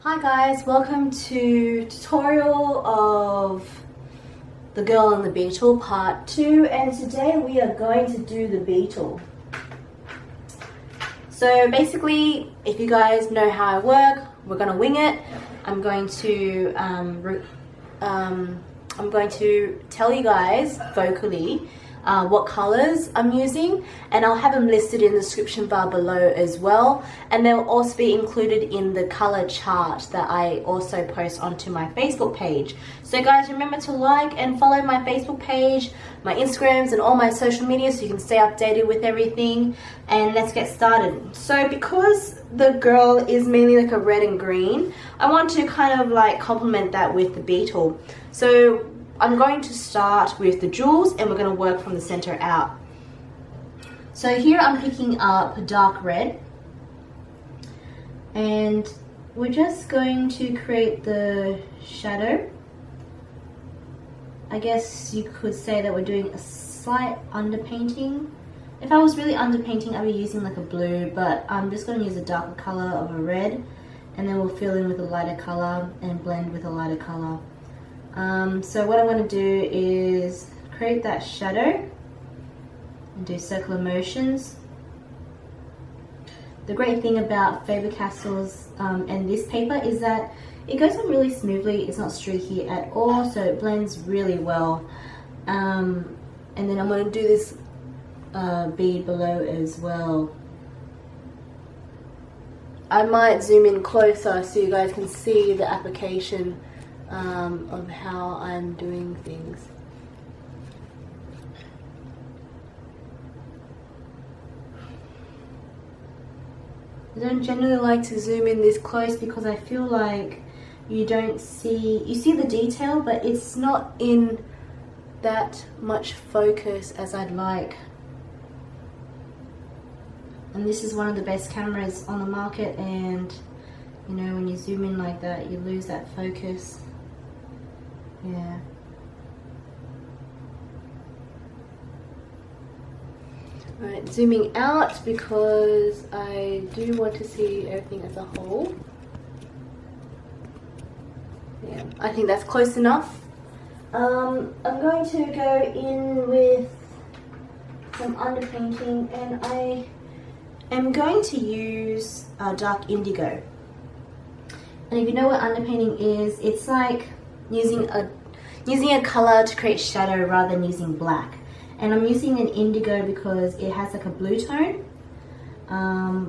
Hi guys, welcome to tutorial of the girl and the beetle part 2, and today we are going to do the beetle. So basically, if you guys know how I work, we're gonna wing it. I'm going to tell you guys vocally what colors I'm using, and I'll have them listed in the description bar below as well, and they'll also be included in the color chart that I also post onto my Facebook page. So guys, remember to like and follow my Facebook page, my Instagrams, and all my social media so you can stay updated with everything. And let's get started. So because the girl is mainly like a red and green, I want to kind of like complement that with the beetle. So I'm going to start with the jewels and we're going to work from the center out. So here I'm picking up dark red, and we're just going to create the shadow. I guess you could say that we're doing a slight underpainting. If I was really underpainting, I'd be using like a blue, but I'm just going to use a darker color of a red, and then we'll fill in with a lighter color and blend with a lighter color. So what I'm going to do is create that shadow and do circular motions. The great thing about Faber-Castell's and this paper is that it goes on really smoothly. It's not streaky at all, so it blends really well. And then I'm going to do this bead below as well. I might zoom in closer so you guys can see the application of how I'm doing things. I don't generally like to zoom in this close because I feel like you see the detail, but it's not in that much focus as I'd like. And this is one of the best cameras on the market, and you know, when you zoom in like that, you lose that focus. Yeah. Alright, zooming out because I do want to see everything as a whole. Yeah, I think that's close enough. I'm going to go in with some underpainting, and I am going to use dark indigo. And if you know what underpainting is, it's like using a color to create shadow rather than using black. And I'm using an indigo because it has like a blue tone.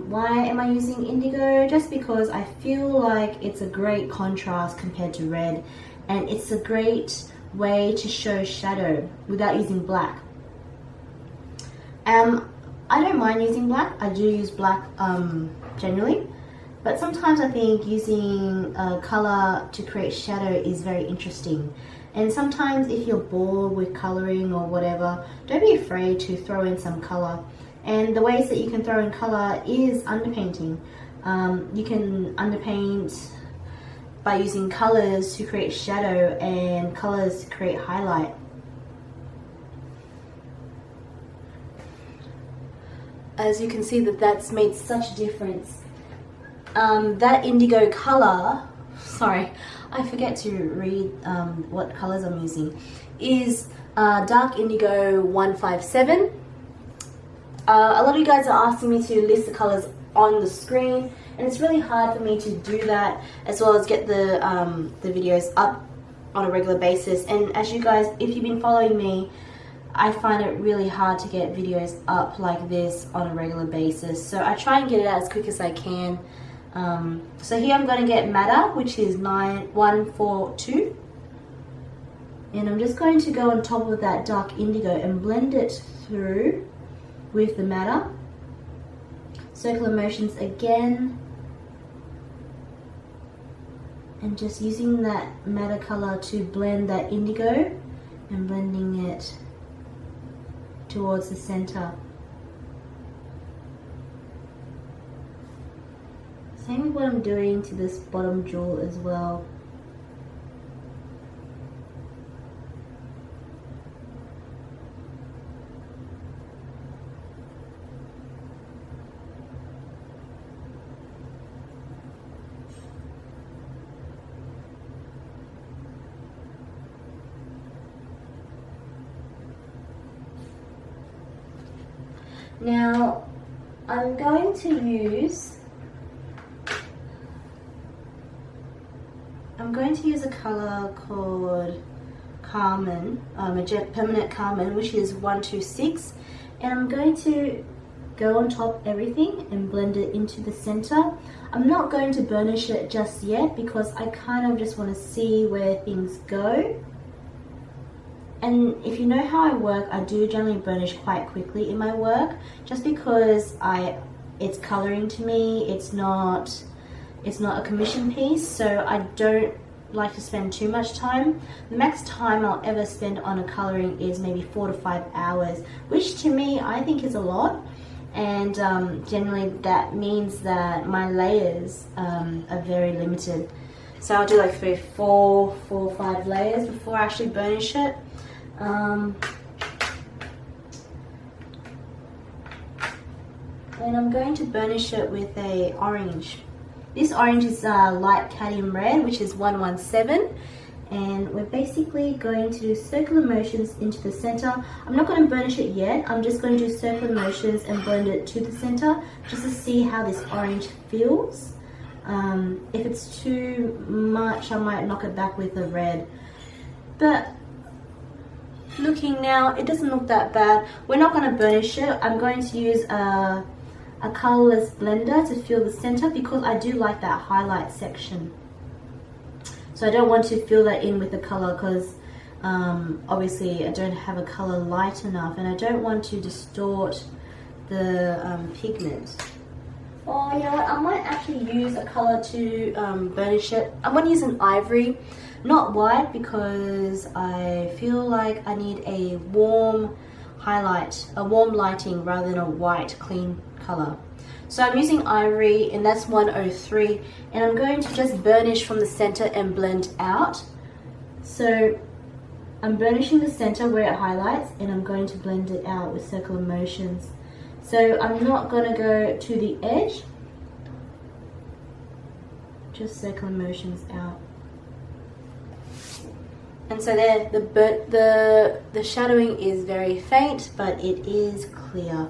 Why am I using indigo? Just because I feel like it's a great contrast compared to red, and it's a great way to show shadow without using black. I don't mind using black. I do use black generally. But sometimes I think using a color to create shadow is very interesting. And sometimes if you're bored with coloring or whatever, don't be afraid to throw in some color. And the ways that you can throw in color is underpainting. You can underpaint by using colors to create shadow and colors to create highlight. As you can see, that's made such a difference. That indigo color, sorry, I forget to read what colors I'm using, is dark indigo 157. A lot of you guys are asking me to list the colors on the screen, and it's really hard for me to do that, as well as get the videos up on a regular basis. And as you guys, if you've been following me, I find it really hard to get videos up like this on a regular basis. So I try and get it out as quick as I can. So here I'm going to get Matter, which is 9142, and I'm just going to go on top of that dark indigo and blend it through with the Matter. Circular motions again, and just using that Matter color to blend that indigo and blending it towards the center. Same with what I'm doing to this bottom jewel as well. Now I'm going to use a color called Carmine, Permanent Carmine, which is 126, and I'm going to go on top everything and blend it into the center. I'm not going to burnish it just yet because I kind of just want to see where things go. And if you know how I work, I do generally burnish quite quickly in my work, just because it's coloring to me. It's not a commission piece, so I don't like to spend too much time. The max time I'll ever spend on a coloring is maybe 4 to 5 hours, which to me I think is a lot. And generally that means that my layers are very limited. So I'll do like 4 or 5 layers before I actually burnish it. And I'm going to burnish it with a orange. This orange is light cadmium red, which is 117, and we're basically going to do circular motions into the center. I'm not going to burnish it yet. I'm just going to do circular motions and blend it to the center just to see how this orange feels. If it's too much, I might knock it back with the red. But looking now, it doesn't look that bad. We're not going to burnish it. I'm going to use a colorless blender to fill the center because I do like that highlight section. So I don't want to fill that in with the color because obviously I don't have a color light enough, and I don't want to distort the pigment. Oh, you know what, I might actually use a color to burnish it. I'm going to use an ivory, not white, because I feel like I need a warm highlight, a warm lighting rather than a white clean color. So I'm using ivory, and that's 103, and I'm going to just burnish from the center and blend out. So I'm burnishing the center where it highlights, and I'm going to blend it out with circular motions. So I'm not going to go to the edge, just circular motions out. And so there, the shadowing is very faint, but it is clear.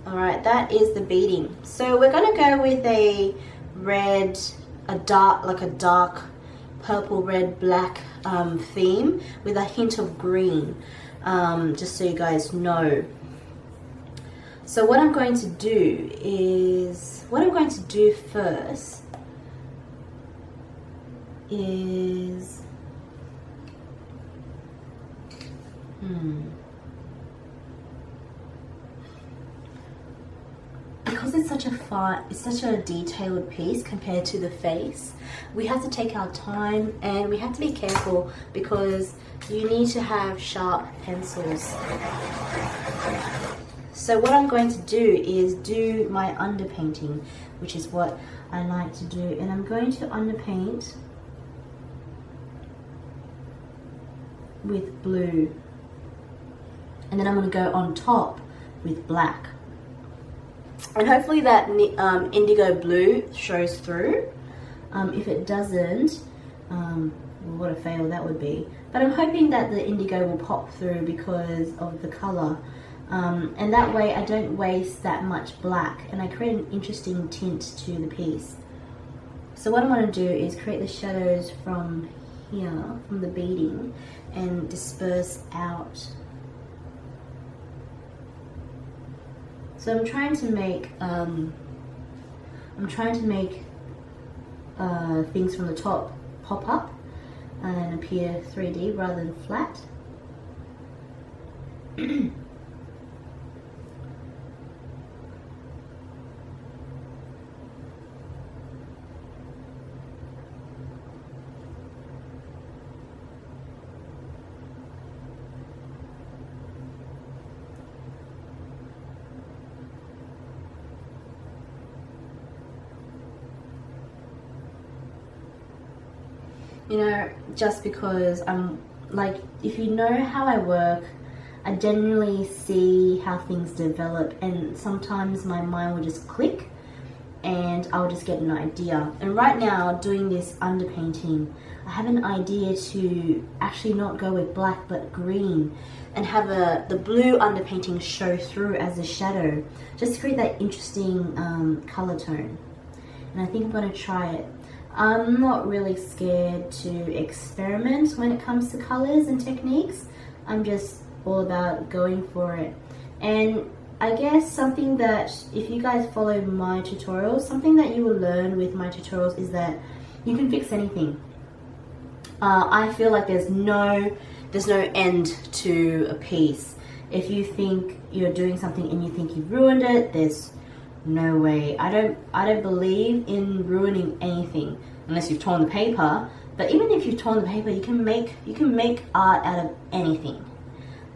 Alright, that is the beading. So we're going to go with a red, like a dark purple, red, black theme with a hint of green, just so you guys know. So what I'm going to do first is because it's such a detailed piece compared to the face, we have to take our time and we have to be careful because you need to have sharp pencils. So what I'm going to do is do my underpainting, which is what I like to do, and I'm going to underpaint with blue, and then I'm going to go on top with black, and hopefully that indigo blue shows through. If it doesn't, what a fail that would be, but I'm hoping that the indigo will pop through because of the color. And that way I don't waste that much black, and I create an interesting tint to the piece. So what I'm going to do is create the shadows from here, from the beading, and disperse out. So I'm trying to make things from the top pop up and appear 3D rather than flat. You know, just because I'm like, if you know how I work, I generally see how things develop, and sometimes my mind will just click and I'll just get an idea. And right now, doing this underpainting, I have an idea to actually not go with black but green and have the blue underpainting show through as a shadow, just to create that interesting color tone. And I think I'm going to try it. I'm not really scared to experiment when it comes to colors and techniques. I'm just all about going for it. And I guess something that, if you guys follow my tutorials, something that you will learn with my tutorials is that you can fix anything. I feel like there's no end to a piece. If you think you're doing something and you think you've ruined it, there's no way. I don't believe in ruining anything unless you've torn the paper. But even if you've torn the paper, you can make art out of anything.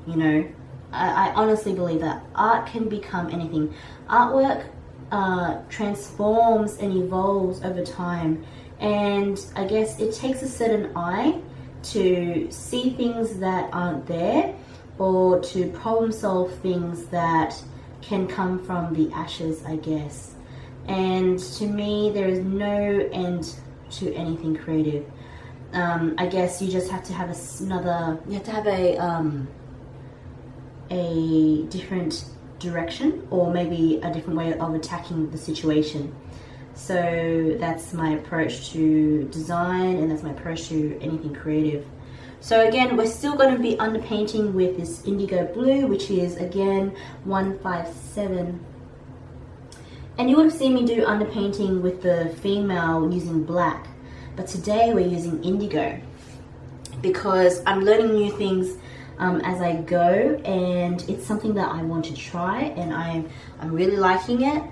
You know, I honestly believe that art can become anything. Artwork transforms and evolves over time, and I guess it takes a certain eye to see things that aren't there, or to problem solve things that can come from the ashes, I guess. And to me, there is no end to anything creative. I guess you just have to have a different direction, or maybe a different way of attacking the situation. So that's my approach to design, and that's my approach to anything creative. So again, we're still going to be underpainting with this indigo blue, which is again 157. And you would have seen me do underpainting with the female using black, but today we're using indigo because I'm learning new things as I go, and it's something that I want to try, and I'm really liking it.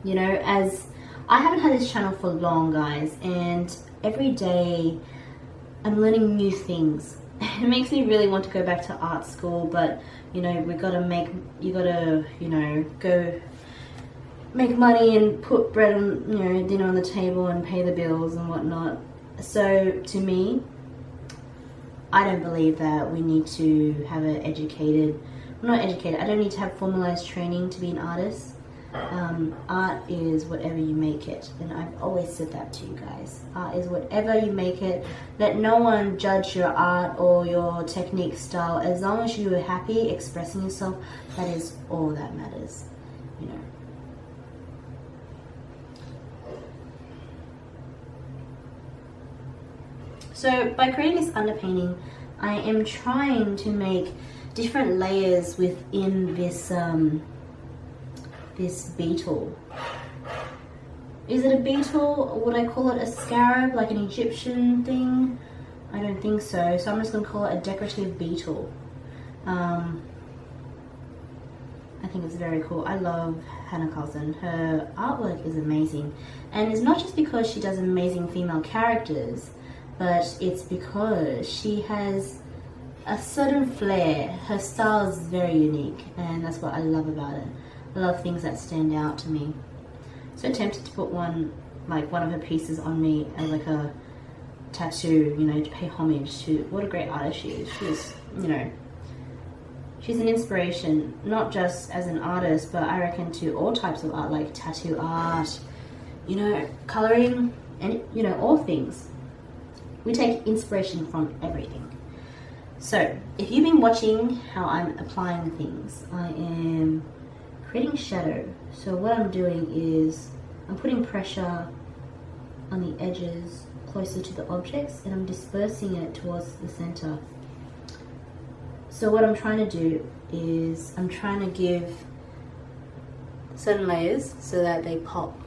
You know, as I haven't had this channel for long, guys, and every day I'm learning new things. It makes me really want to go back to art school, but you know, you gotta, you know, go make money and put bread on, you know, dinner on the table and pay the bills and whatnot. So to me, I don't believe that we need to have an I don't need to have formalized training to be an artist. Art is whatever you make it, and I've always said that to you guys. Art is whatever you make it. Let no one judge your art or your technique style. As long as you are happy expressing yourself, that is all that matters, you know. So by creating this underpainting, I am trying to make different layers within this this beetle. Is it a beetle, or would I call it a scarab, like an Egyptian thing? I don't think so. So I'm just going to call it a decorative beetle. I think it's very cool. I love Hanna Karlzon. Her artwork is amazing. And it's not just because she does amazing female characters, but it's because she has a certain flair. Her style is very unique, and that's what I love about it. I love things that stand out to me. So tempted to put one of her pieces on me as like a tattoo, you know, to pay homage to what a great artist she is. She's, you know, she's an inspiration, not just as an artist, but I reckon to all types of art, like tattoo art, you know, coloring, and, you know, all things. We take inspiration from everything. So if you've been watching how I'm applying things, I am creating shadow. So what I'm doing is I'm putting pressure on the edges closer to the objects, and I'm dispersing it towards the center. So what I'm trying to do is I'm trying to give certain layers so that they pop.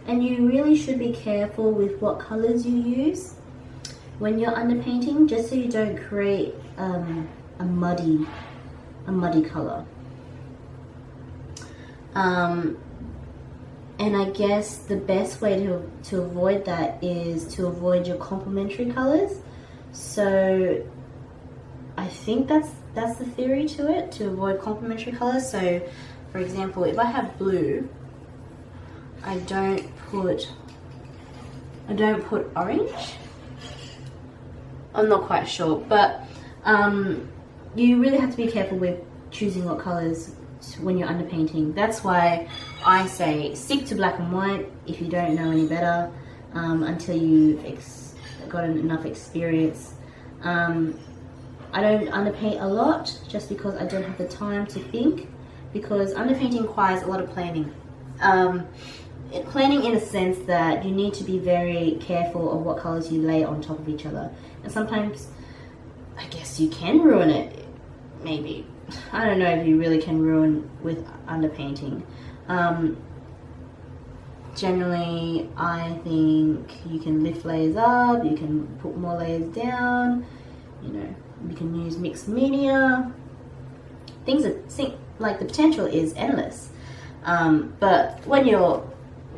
And you really should be careful with what colors you use when you're underpainting, just so you don't create a muddy color. And I guess the best way to avoid that is to avoid your complementary colors. So I think that's the theory to it, to avoid complementary colors. So for example, if I have blue, I don't put orange. I'm not quite sure, but You really have to be careful with choosing what colors when you're underpainting. That's why I say stick to black and white if you don't know any better, until you've got enough experience. I don't underpaint a lot just because I don't have the time to think, because underpainting requires a lot of planning. Planning in a sense that you need to be very careful of what colors you lay on top of each other, and sometimes I guess you can ruin it, maybe. I don't know if you really can ruin with underpainting. Generally, I think you can lift layers up, you can put more layers down, you know, you can use mixed media. Things that like the potential is endless. But when you're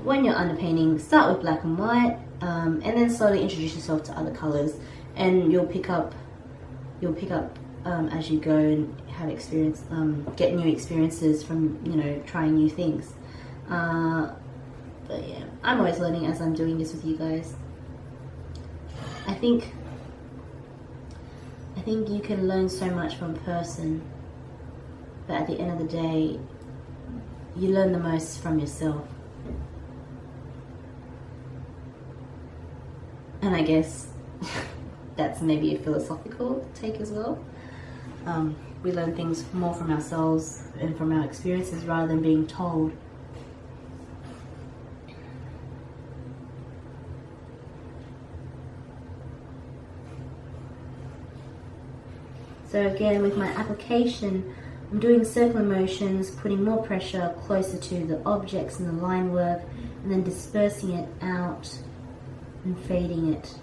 underpainting, start with black and white, and then slowly introduce yourself to other colors, and you'll pick up as you go and have experience, get new experiences from, you know, trying new things. But yeah, I'm always learning as I'm doing this with you guys. I think you can learn so much from a person, but at the end of the day, you learn the most from yourself. And I guess that's maybe a philosophical take as well. We learn things more from ourselves and from our experiences rather than being told. So again, with my application, I'm doing circular motions, putting more pressure closer to the objects and the line work, and then dispersing it out and fading it.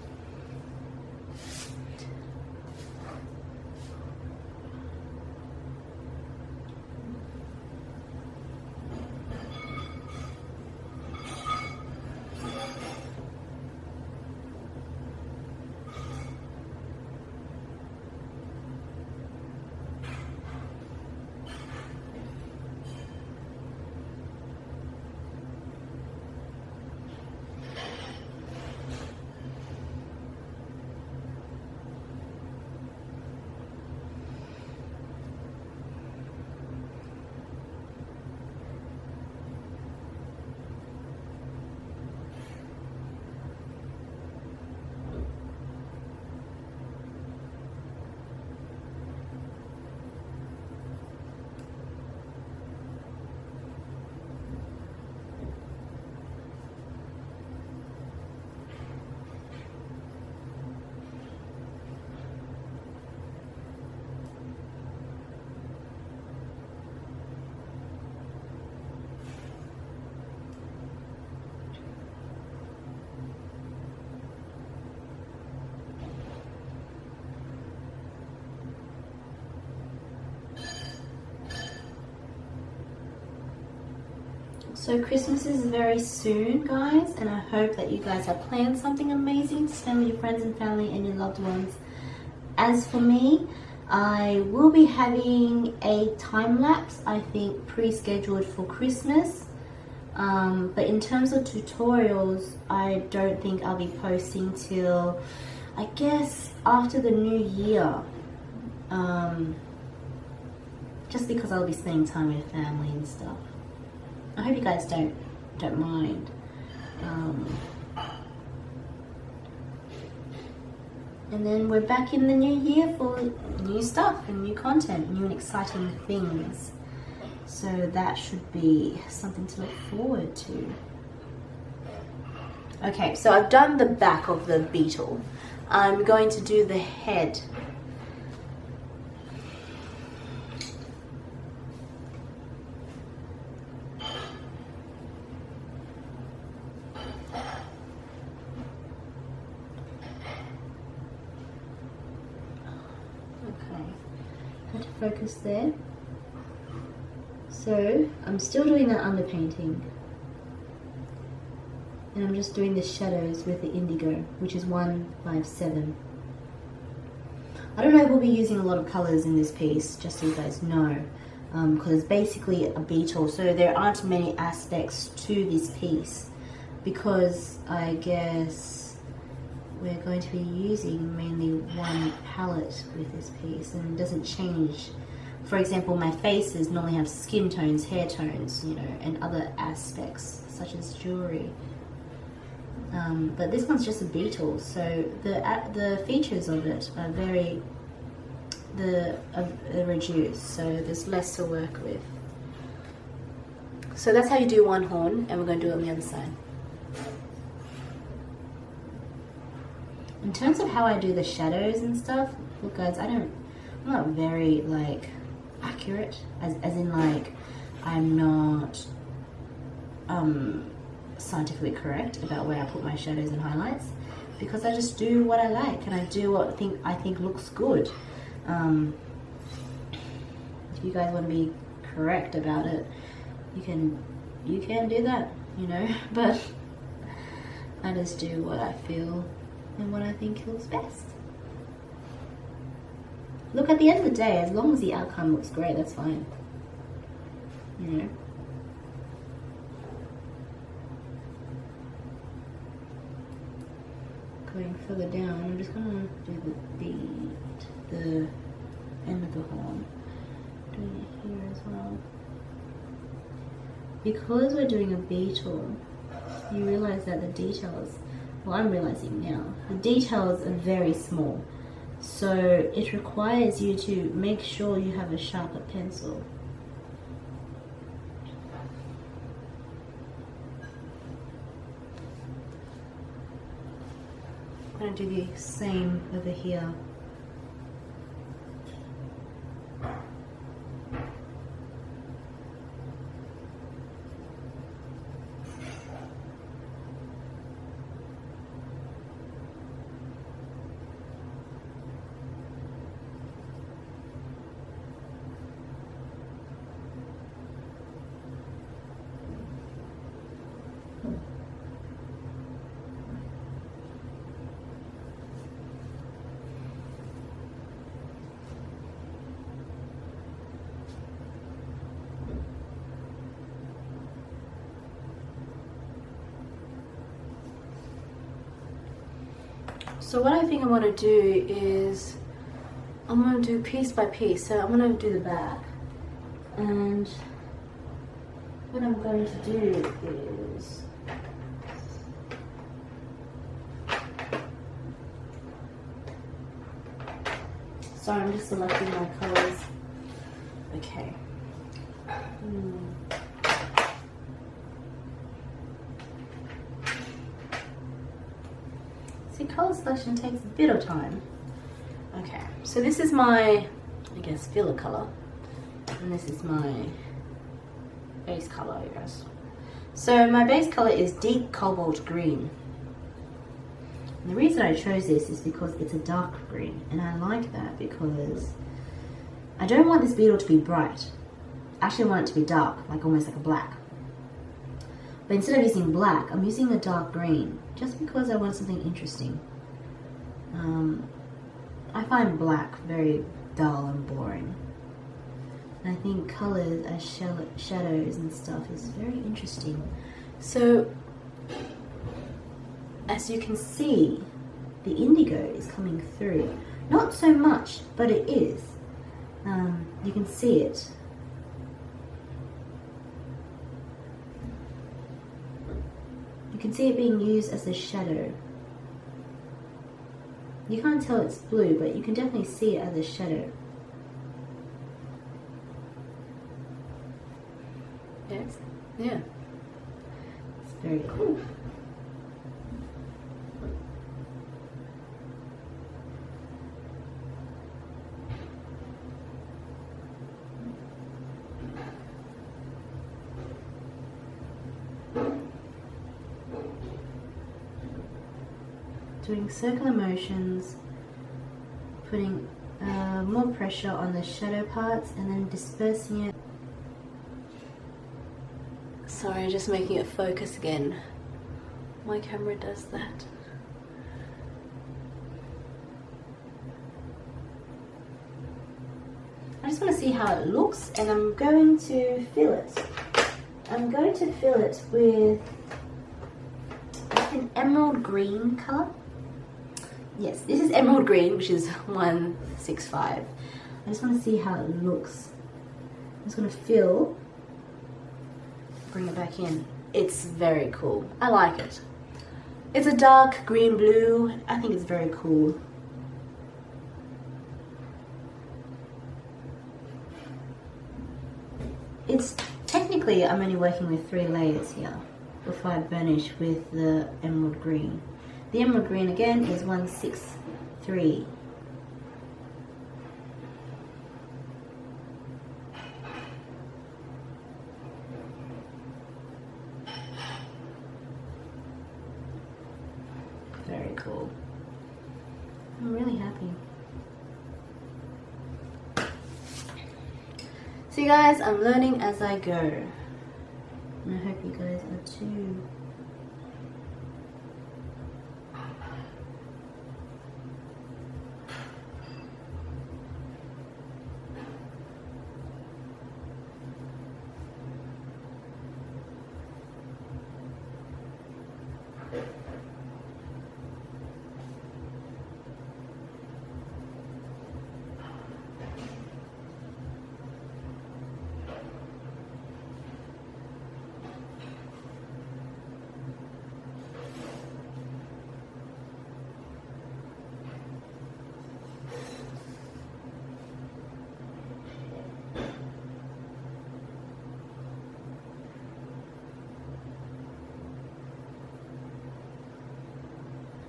So Christmas is very soon, guys, and I hope that you guys have planned something amazing to spend with your friends and family and your loved ones. As for me, I will be having a time lapse, I think, pre-scheduled for Christmas. But in terms of tutorials, I don't think I'll be posting till, I guess, after the new year. Just because I'll be spending time with family and stuff. I hope you guys don't mind. And then we're back in the new year for new stuff and new content, new and exciting things. So that should be something to look forward to. Okay, so I've done the back of the beetle. I'm going to do the head. Had to focus there. So I'm still doing that underpainting, and I'm just doing the shadows with the indigo, which is 157. I don't know if we'll be using a lot of colors in this piece, just so you guys know, because it's basically a beetle, so there aren't many aspects to this piece, because I guess we're going to be using mainly one palette with this piece, and it doesn't change. For example, my faces normally have skin tones, hair tones, you know, and other aspects such as jewelry. But this one's just a beetle, so the features of it are very reduced, so there's less to work with. So that's how you do one horn, and we're going to do it on the other side. In terms of how I do the shadows and stuff, look guys, I'm not very like accurate, as in like I'm not scientifically correct about where I put my shadows and highlights, because I just do what I like and I do what I think looks good. If you guys want to be correct about it, you can do that, you know, but I just do what I feel and what I think looks best. Look, at the end of the day, as long as the outcome looks great, that's fine, you know. Going further down, I'm just gonna do the end of the horn, doing it here as well. Because we're doing a beetle, you realize that the details, well, I'm realizing now, the details are very small. So it requires you to make sure you have a sharper pencil. I'm going to do the same over here. So what I think I want to do is, I'm going to do piece by piece. So I'm going to do the back, and what I'm going to do is, sorry, I'm just selecting my colors. Okay. See, color selection takes a bit of time. Okay, so this is my, I guess, filler color, and this is my base color, I guess. So my base color is deep cobalt green. And the reason I chose this is because it's a dark green, and I like that because I don't want this beetle to be bright. I actually want it to be dark, like almost like a black. But instead of using black, I'm using a dark green, just because I want something interesting. I find black very dull and boring. And I think colors as shadows and stuff is very interesting. So, as you can see, the indigo is coming through. Not so much, but it is. You can see it. You can see it being used as a shadow. You can't tell it's blue, but you can definitely see it as a shadow. Yes, yeah. It's very cool. Doing circular motions, putting more pressure on the shadow parts and then dispersing it. Sorry, just making it focus again. My camera does that. I just want to see how it looks, and I'm going to fill it. I'm going to fill it with like an emerald green color. yes, this is emerald green, which is 165. I just want to see how it looks. I'm just going to feel, bring it back in. It's very cool. I like it. It's a dark green blue. I think it's very cool. It's technically, I'm only working with 3 layers here before I burnish with the emerald green. The emerald green again is 163. Very cool. I'm really happy. See guys, I'm learning as I go. And I hope you guys are too.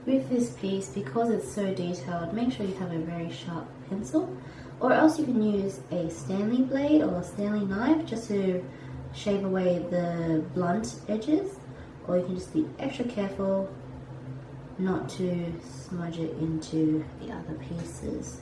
With this piece, because it's so detailed, make sure you have a very sharp pencil, or else you can use a Stanley blade or a Stanley knife just to shave away the blunt edges, or you can just be extra careful not to smudge it into the other pieces.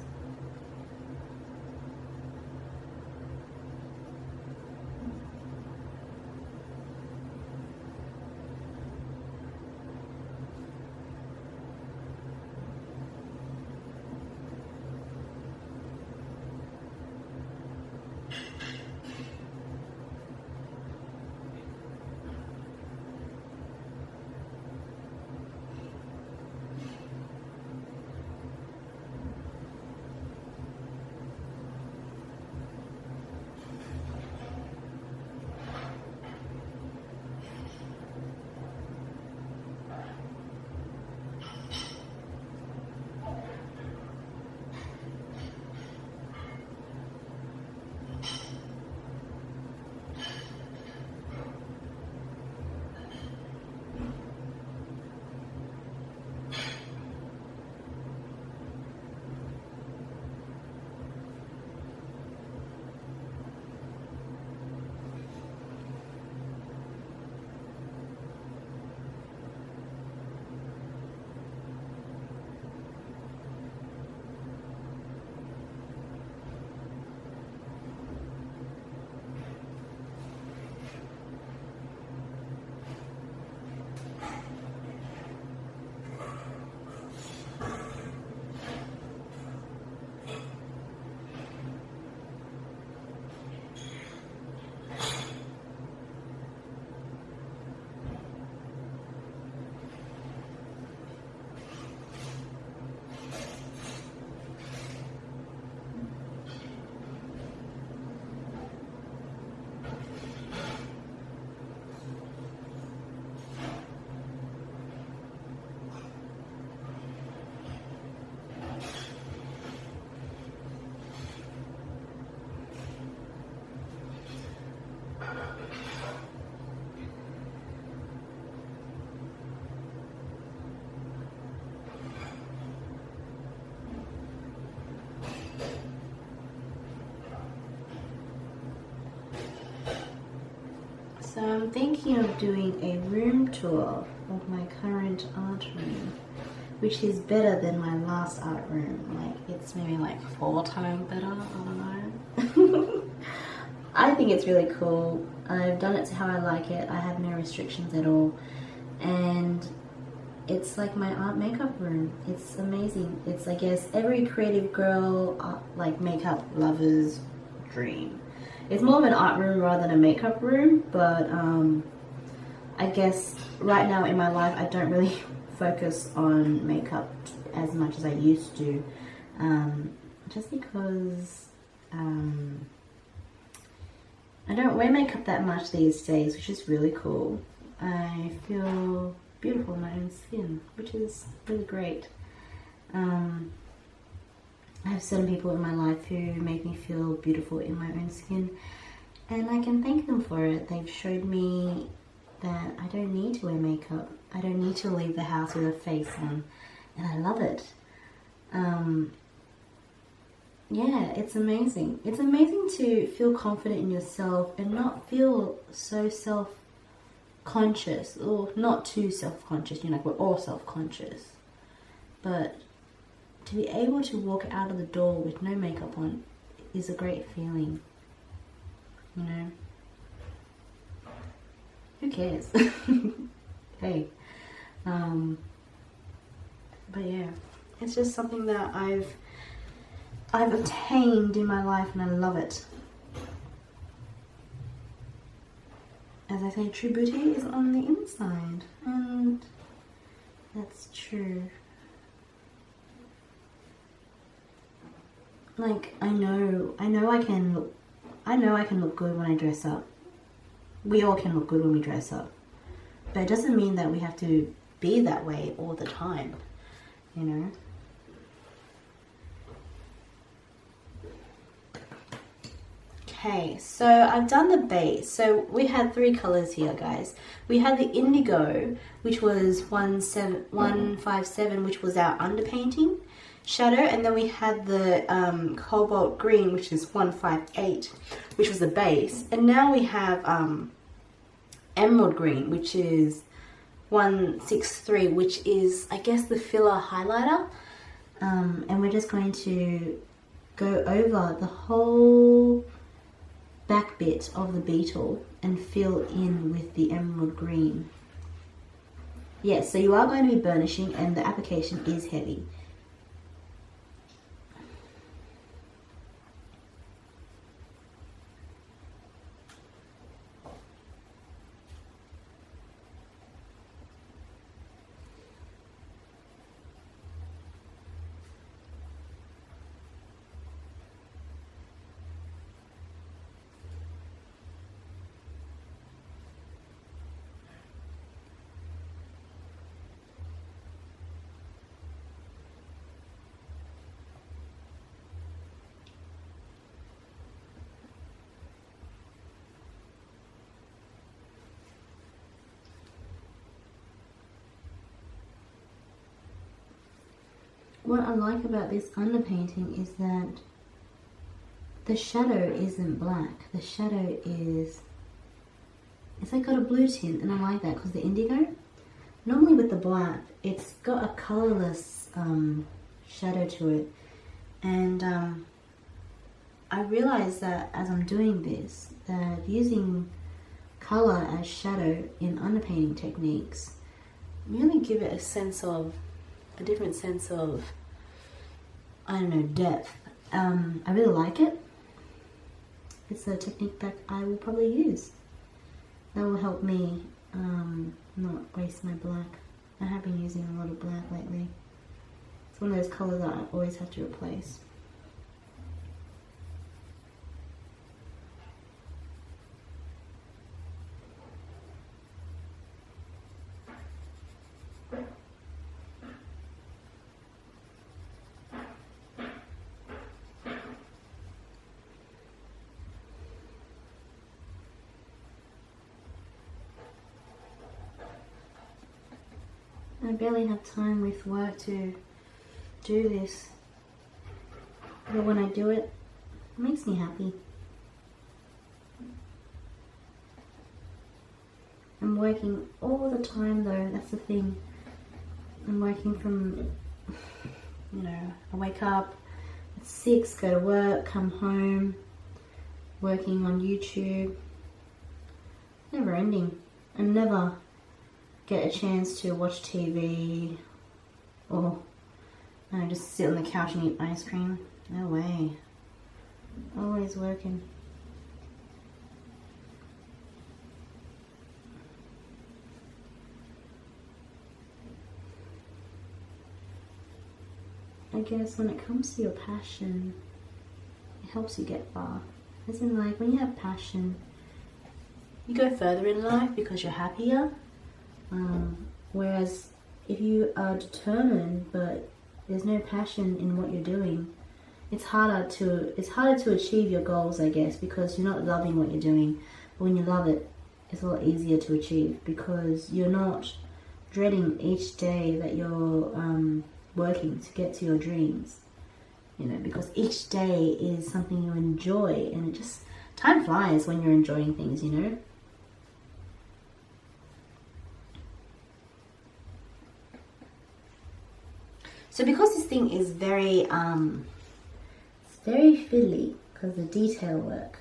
So I'm thinking of doing a room tour of my current art room, which is better than my last art room. Like, it's maybe like 4 times better, I don't know. I think it's really cool. I've done it to how I like it. I have no restrictions at all. And it's like my art makeup room. It's amazing. It's, I guess, every creative girl, like makeup lover's dream. It's more of an art room rather than a makeup room, but I guess right now in my life I don't really focus on makeup as much as I used to, just because I don't wear makeup that much these days, which is really cool. I feel beautiful in my own skin, which is really great. I have certain people in my life who make me feel beautiful in my own skin, and I can thank them for it. They've showed me that I don't need to wear makeup. I don't need to leave the house with a face on, and I love it. Yeah, it's amazing. It's amazing to feel confident in yourself and not feel so self-conscious, or not too self-conscious. You know, we're all self-conscious. But to be able to walk out of the door with no makeup on is a great feeling. You know? Who cares? Hey. But yeah, it's just something that I've attained in my life, and I love it. As I say, true beauty is on the inside, and that's true. Like, I know I can look good when I dress up. We all can look good when we dress up, but it doesn't mean that we have to be that way all the time, you know. Okay, so I've done the base. So we had 3 colors here, guys. We had the indigo, which was 157, which was our underpainting shadow, and then we had the cobalt green, which is 158, which was the base, and now we have emerald green, which is 163, which is, I guess, the filler highlighter, and we're just going to go over the whole back bit of the beetle and fill in with the emerald green. Yes, so you are going to be burnishing, and the application is heavy. What I like about this underpainting is that the shadow isn't black. The shadow is, it's like got a blue tint, and I like that because the indigo, normally with the black, it's got a colorless shadow to it. And I realized that as I'm doing this, that using color as shadow in underpainting techniques really give it a different sense of, I don't know, depth. I really like it. It's a technique that I will probably use. That will help me not waste my black. I have been using a lot of black lately. It's one of those colors that I always have to replace. I barely have time with work to do this, but when I do it, it makes me happy. I'm working all the time though, that's the thing. I'm working from, you know, I wake up at 6, go to work, come home, working on YouTube. Never ending. I never get a chance to watch TV or just sit on the couch and eat ice cream. No way. Always working. I guess when it comes to your passion, it helps you get far. As in, like, when you have passion, you go further in life because you're happier. Whereas if you are determined but there's no passion in what you're doing, it's harder to achieve your goals, I guess, because you're not loving what you're doing. But when you love it, it's a lot easier to achieve because you're not dreading each day that you're working to get to your dreams. You know, because each day is something you enjoy, and it just, time flies when you're enjoying things, you know. So because this thing is very very fiddly because of the detail work,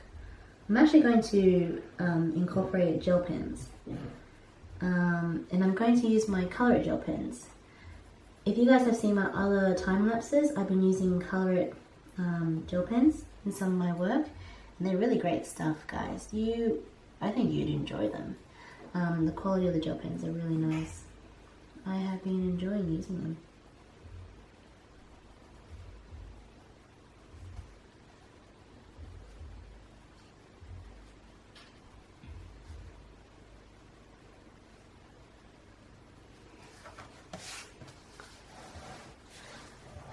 I'm actually going to incorporate gel pens, and I'm going to use my Color It gel pens. If you guys have seen my other time lapses, I've been using Color It gel pens in some of my work, and they're really great stuff, guys. I think you'd enjoy them. The quality of the gel pens are really nice. I have been enjoying using them.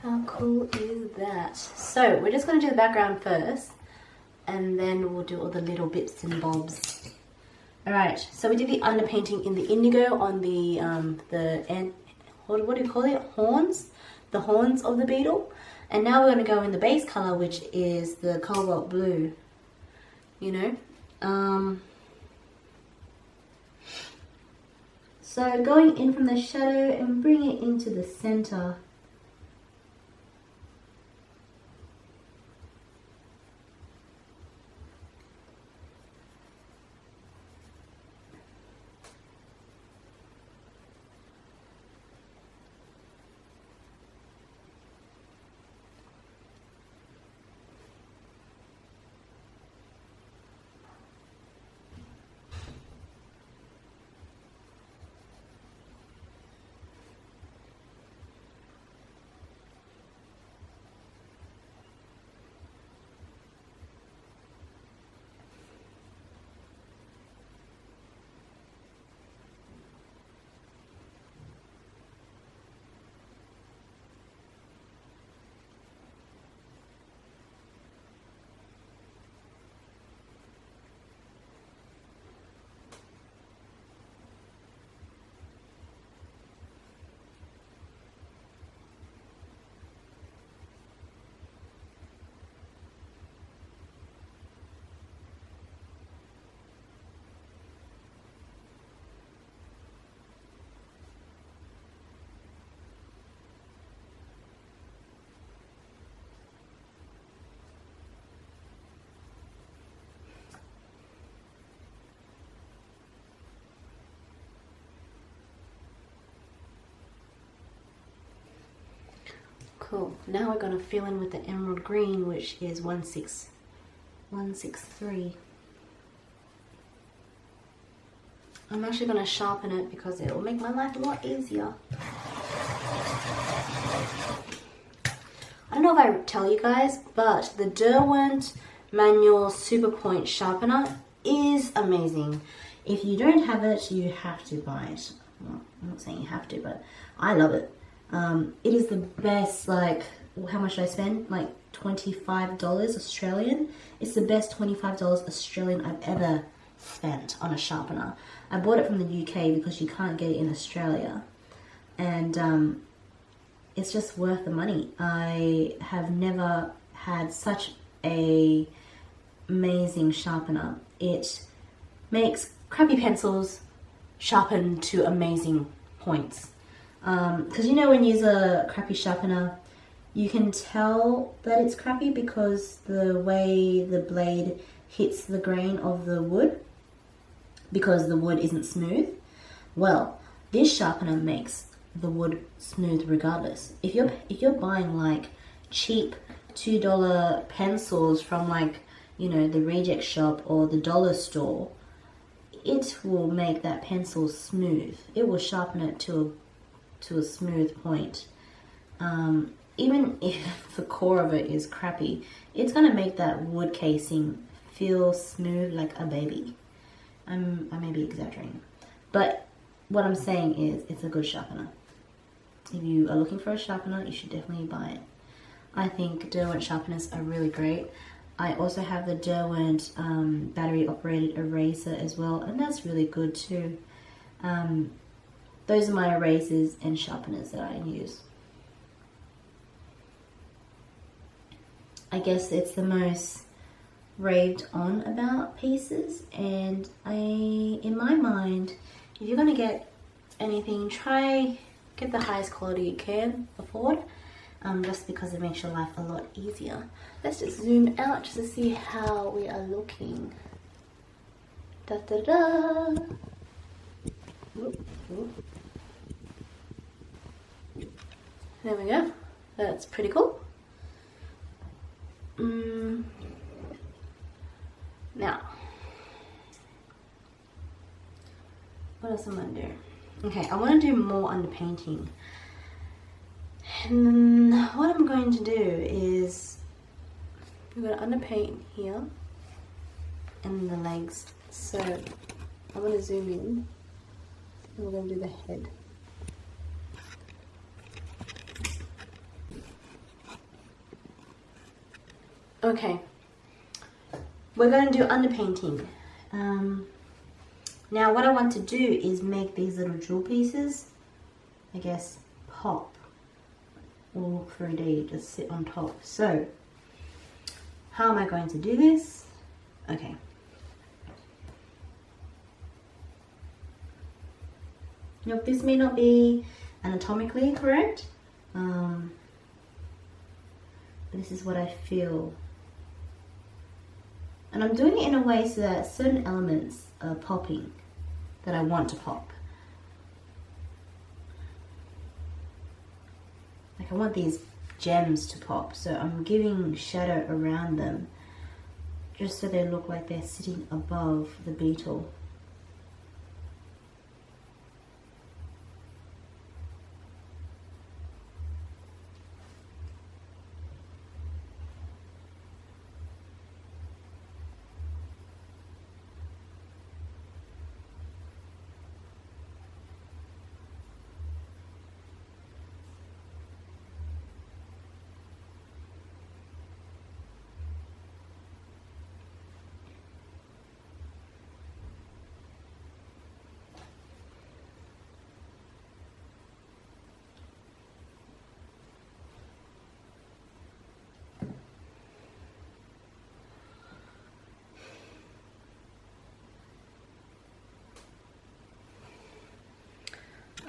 How cool is that? So we're just going to do the background first, and then we'll do all the little bits and bobs. Alright, so we did the underpainting in the indigo on the what do you call it? Horns? The horns of the beetle. And now we're going to go in the base color, which is the cobalt blue. You know? So going in from the shadow and bring it into the center. Cool. Now we're going to fill in with the emerald green, which is 163. I'm actually going to sharpen it because it will make my life a lot easier. I don't know if I tell you guys, but the Derwent manual super point sharpener is amazing. If you don't have it, you have to buy it. Well, I'm not saying you have to, but I love it. It is the best. Like, how much did I spend? Like $25 Australian. It's the best $25 Australian I've ever spent on a sharpener. I bought it from the UK because you can't get it in Australia, and it's just worth the money. I have never had such a amazing sharpener. It makes crappy pencils sharpen to amazing points. Because you know, when you use a crappy sharpener, you can tell that it's crappy because the way the blade hits the grain of the wood, because the wood isn't smooth. Well, this sharpener makes the wood smooth regardless. If you're buying like cheap $2 pencils from, like, you know, the reject shop or the dollar store, it will make that pencil smooth. It will sharpen it to a smooth point. even if the core of it is crappy, it's gonna make that wood casing feel smooth like a baby. I may be exaggerating, but what I'm saying is it's a good sharpener. If you are looking for a sharpener, you should definitely buy it. I think Derwent sharpeners are really great. I also have the Derwent battery operated eraser as well, and that's really good too. Those are my erasers and sharpeners that I use. I guess it's the most raved on about pieces, and in my mind, if you're gonna get anything, try get the highest quality you can afford, just because it makes your life a lot easier. Let's just zoom out just to see how we are looking. Da da da. Oop, oop. There we go. That's pretty cool. Now, what else am I gonna do? Okay, I want to do more underpainting. And what I'm going to do is I'm going to underpaint here and the legs. So I'm going to zoom in and we're going to do the head. Okay, we're going to do underpainting. Now what I want to do is make these little jewel pieces, I guess, pop. All 3D, just sit on top. So, how am I going to do this? Okay. Now this may not be anatomically correct, but this is what I feel. And I'm doing it in a way so that certain elements are popping that I want to pop. Like I want these gems to pop, so I'm giving shadow around them just so they look like they're sitting above the beetle.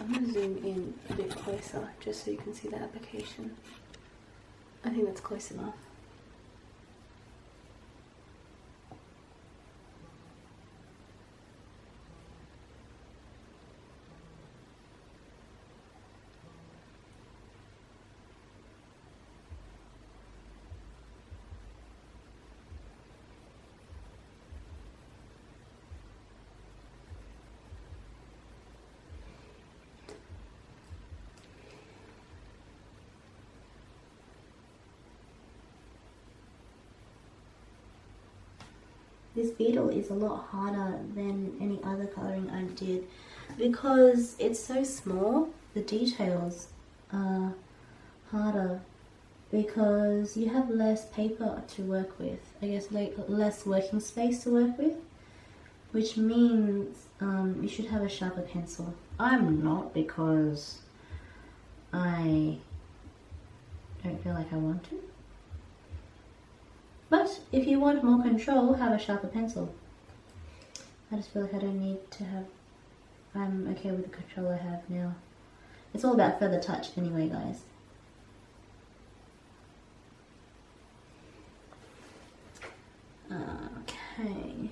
I'm going to zoom in a bit closer just so you can see the application. I think that's close enough. This beetle is a lot harder than any other colouring I did because it's so small. The details are harder because you have less paper to work with. I guess like less working space to work with, which means you should have a sharper pencil. I'm not because I don't feel like I want to. But if you want more control, have a sharper pencil. I just feel like I don't need to have, I'm okay with the control I have now. It's all about feather touch anyway, guys. Okay.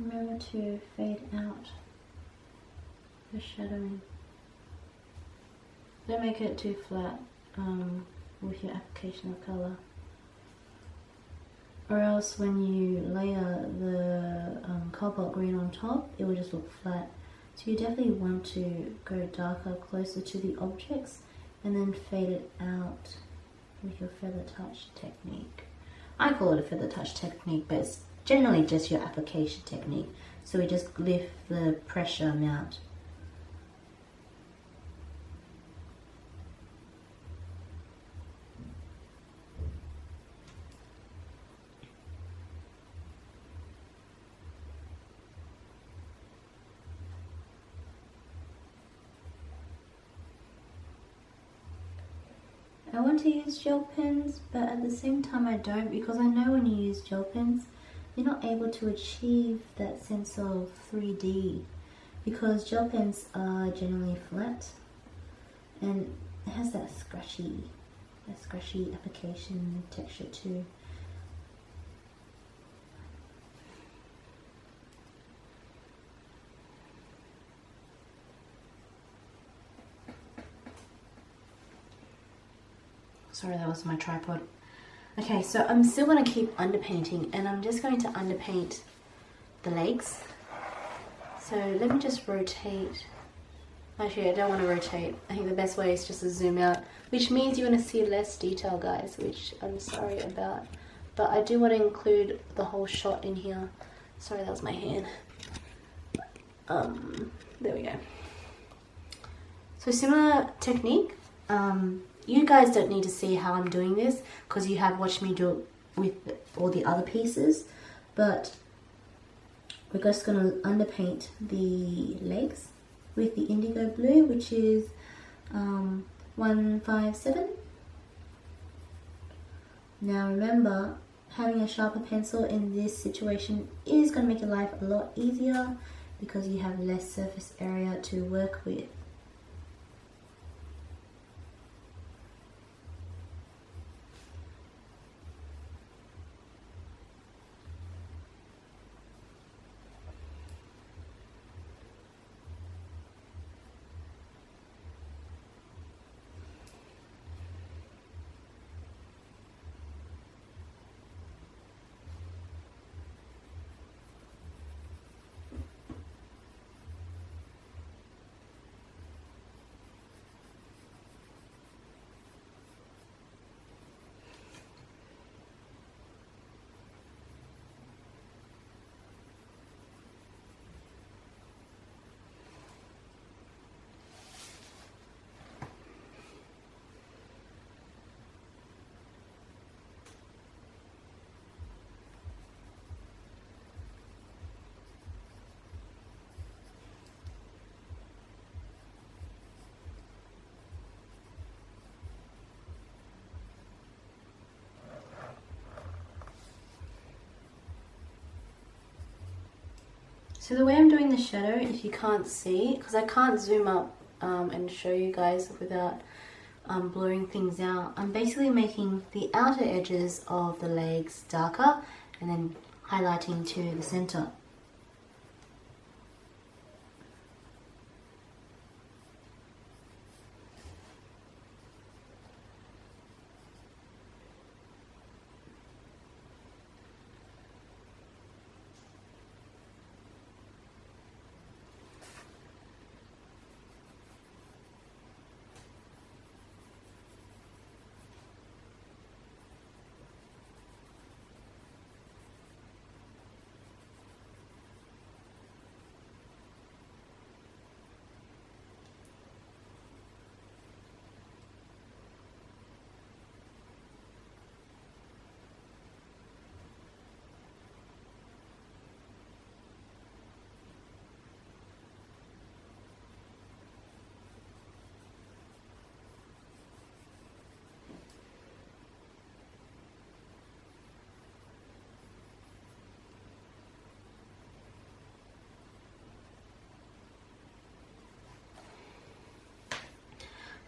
remember to fade out the shadowing. Don't make it too flat with your application of colour, or else when you layer the cobalt green on top, it will just look flat. So you definitely want to go darker closer to the objects and then fade it out with your feather touch technique. I call it a feather touch technique, but it's generally just your application technique. So we just lift the pressure amount. I want to use gel pens, but at the same time I don't, because I know when you use gel pens, you're not able to achieve that sense of 3D, because gel pens are generally flat and it has that scratchy application texture too. Sorry, that was my tripod. Okay, so I'm still going to keep underpainting, and I'm just going to underpaint the legs. So let me just rotate. Actually, I don't want to rotate. I think the best way is just to zoom out, which means you're going to see less detail, guys, which I'm sorry about. But I do want to include the whole shot in here. Sorry, that was my hand. There we go. So similar technique. You guys don't need to see how I'm doing this because you have watched me do it with all the other pieces, but we're just going to underpaint the legs with the indigo blue, which is 157. Now remember, having a sharper pencil in this situation is going to make your life a lot easier because you have less surface area to work with. So the way I'm doing the shadow, if you can't see, because I can't zoom up and show you guys without blurring things out, I'm basically making the outer edges of the legs darker and then highlighting to the center.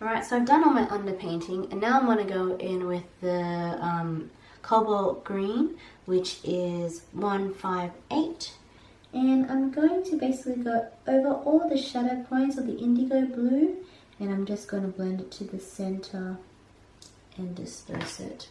Alright, so I've done all my underpainting, and now I'm going to go in with the cobalt green, which is 158, And I'm going to basically go over all the shadow points of the indigo blue, and I'm just going to blend it to the center and disperse it.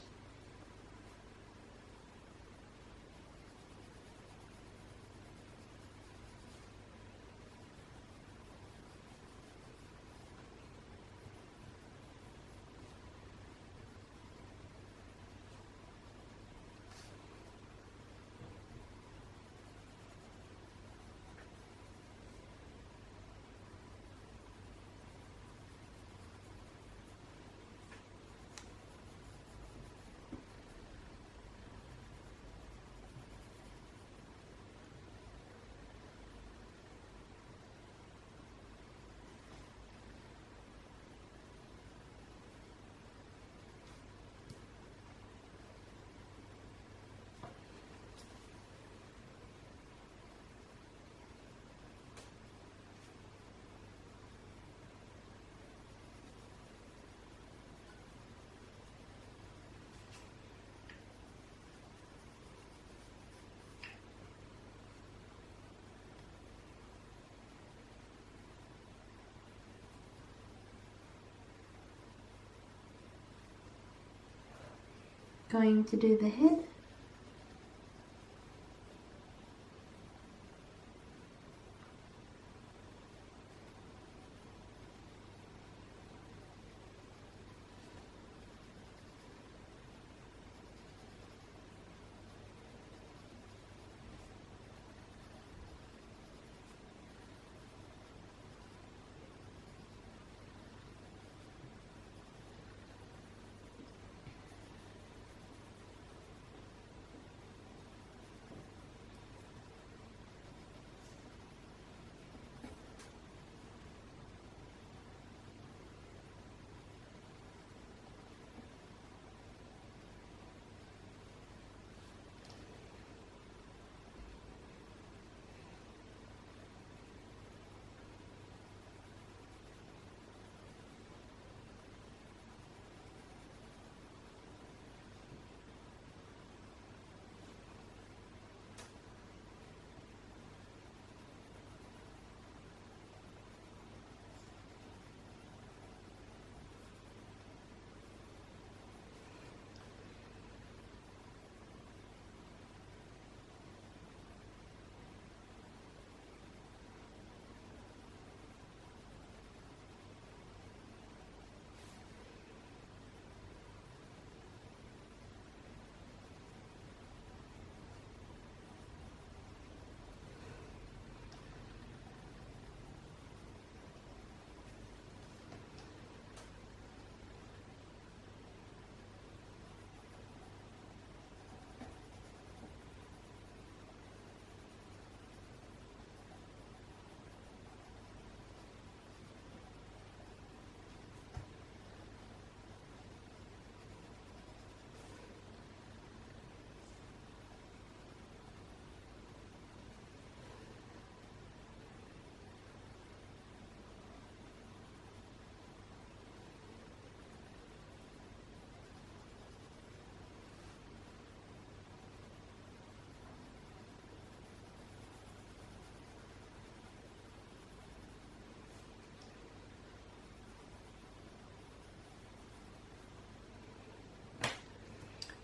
Going to do the head.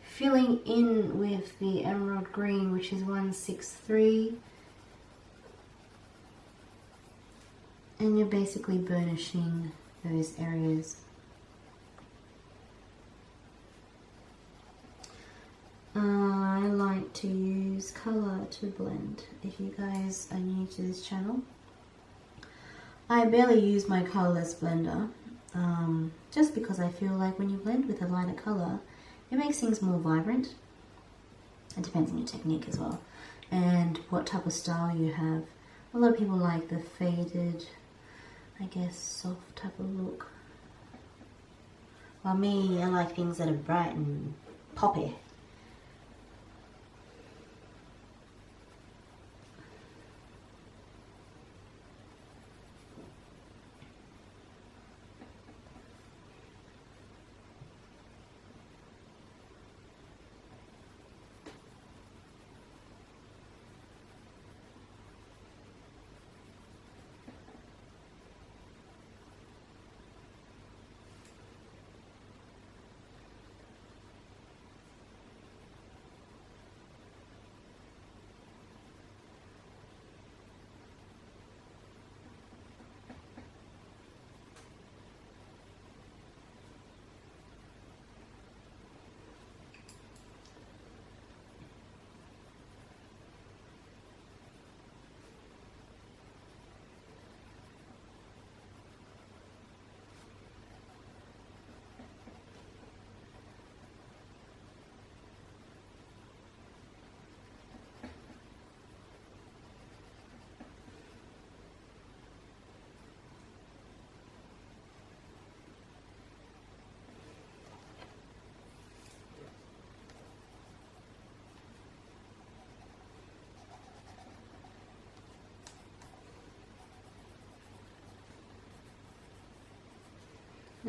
Filling in with the emerald green, which is 163, and you're basically burnishing those areas. I like to use colour to blend. If you guys are new to this channel, I barely use my colourless blender, just because I feel like when you blend with a lighter colour, it makes things more vibrant. It depends on your technique as well and what type of style you have. A lot of people like the faded, I guess, soft type of look. While me, I like things that are bright and poppy.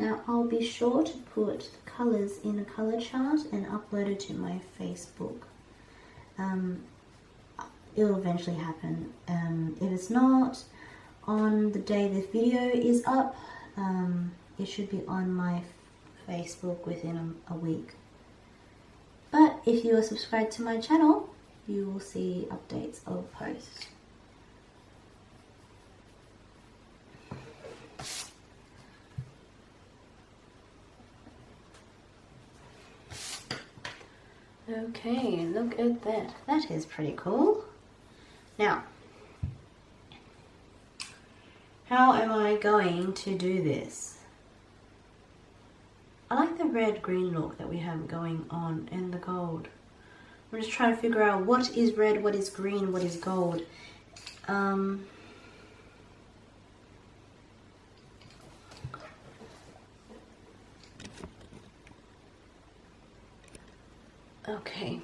Now I'll be sure to put the colours in a colour chart and upload it to my Facebook. It'll eventually happen. If it's not on the day this video is up, it should be on my Facebook within a week. But if you are subscribed to my channel, you will see updates of posts. Okay, look at that. That is pretty cool. Now, how am I going to do this? I like the red-green look that we have going on and the gold. I'm just trying to figure out what is red, what is green, what is gold. Okay.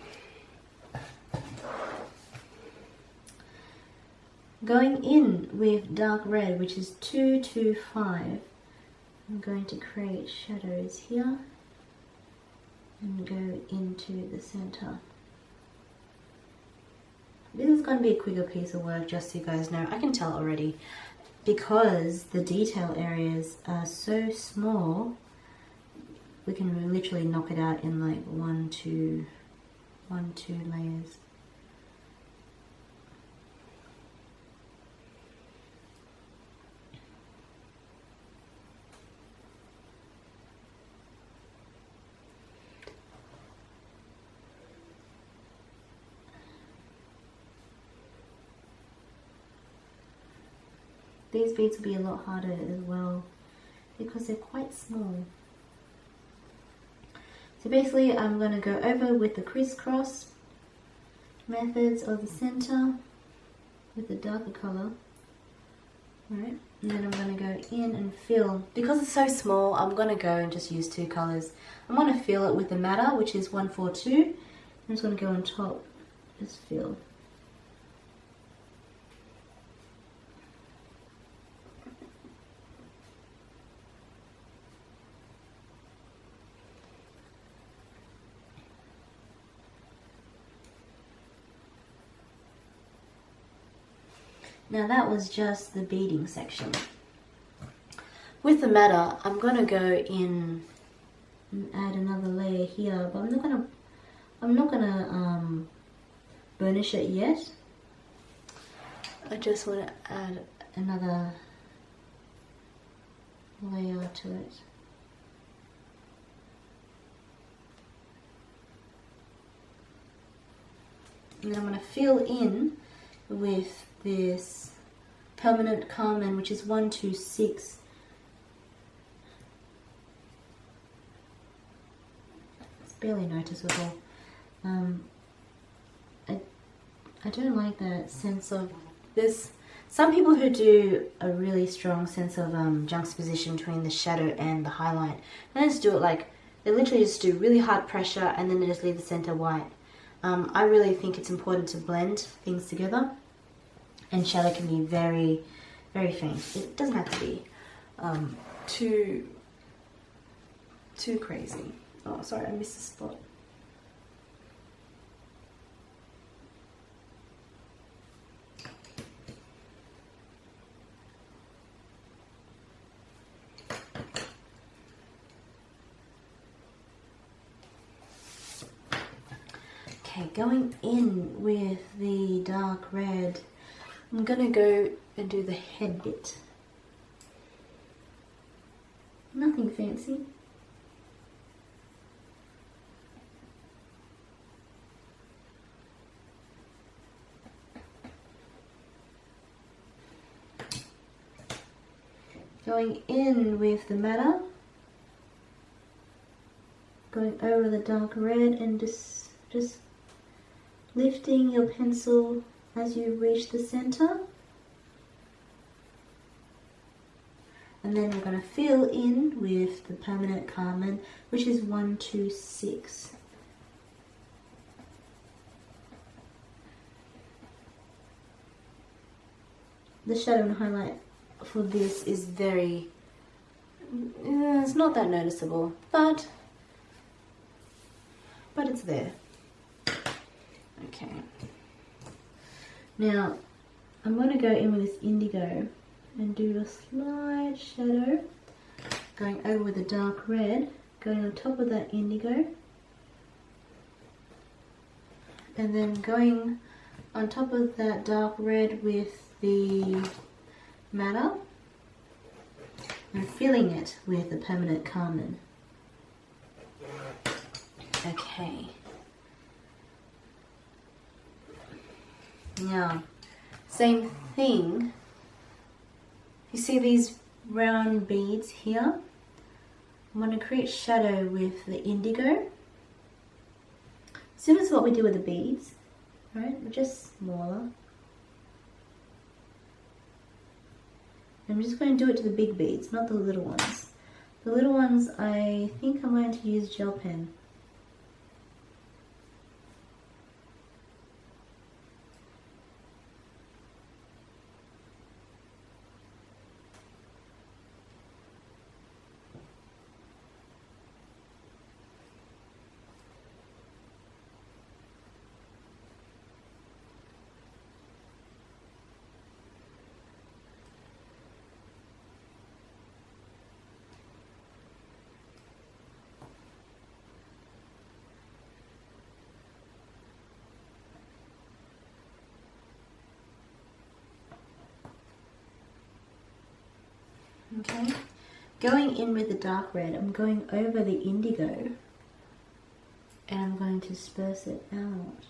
Going in with dark red, which is 225, I'm going to create shadows here and go into the center. This is going to be a quicker piece of work, just so you guys know. I can tell already, because the detail areas are so small, we can literally knock it out in like one, two layers. These beads will be a lot harder as well because they're quite small. So basically I'm going to go over with the crisscross methods of the center with the darker color. Alright, and then I'm going to go in and fill. Because it's so small, I'm going to go and just use two colors. I'm going to fill it with the matter, which is 142. I'm just going to go on top, just fill. Now that was just the beading section. With the matter, I'm going to go in and add another layer here, but I'm not gonna burnish it yet. I just want to add another layer to it. And then I'm going to fill in with this permanent carmine, which is 126. It's barely noticeable. I don't like that sense of this. Some people who do a really strong sense of juxtaposition between the shadow and the highlight, they just do it like, they literally just do really hard pressure and then they just leave the center white. I really think it's important to blend things together, and shadow can be very, very faint. It doesn't have to be too crazy. Oh, sorry, I missed a spot. Okay, going in with the dark red, I'm gonna go and do the head bit. Nothing fancy. Going in with the matter, going over the dark red and just lifting your pencil as you reach the center. And then we're going to fill in with the permanent carmine, which is 126. The shadow and highlight for this is very, It's not that noticeable, but it's there. Okay. Now, I'm going to go in with this indigo and do a slight shadow, going over with the dark red, going on top of that indigo, and then going on top of that dark red with the matter, and filling it with the permanent carmine. Okay. Now, same thing. You see these round beads here? I'm going to create shadow with the indigo. Similar to what we do with the beads, right? But just smaller. I'm just going to do it to the big beads, not the little ones. The little ones, I think I'm going to use gel pen. Okay, going in with the dark red, I'm going over the indigo and I'm going to disperse it out.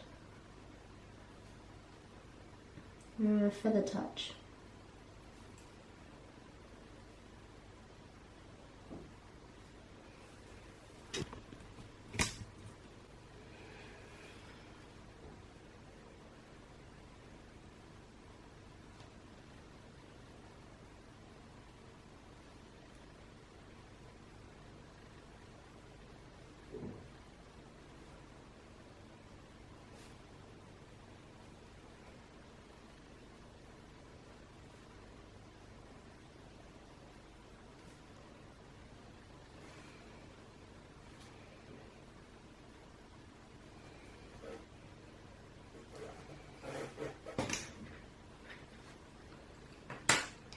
A feather touch.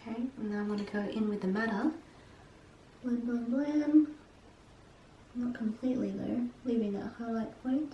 Okay, and now I'm going to go in with the matter. Blend, blend, blend. Not completely though, leaving that highlight point.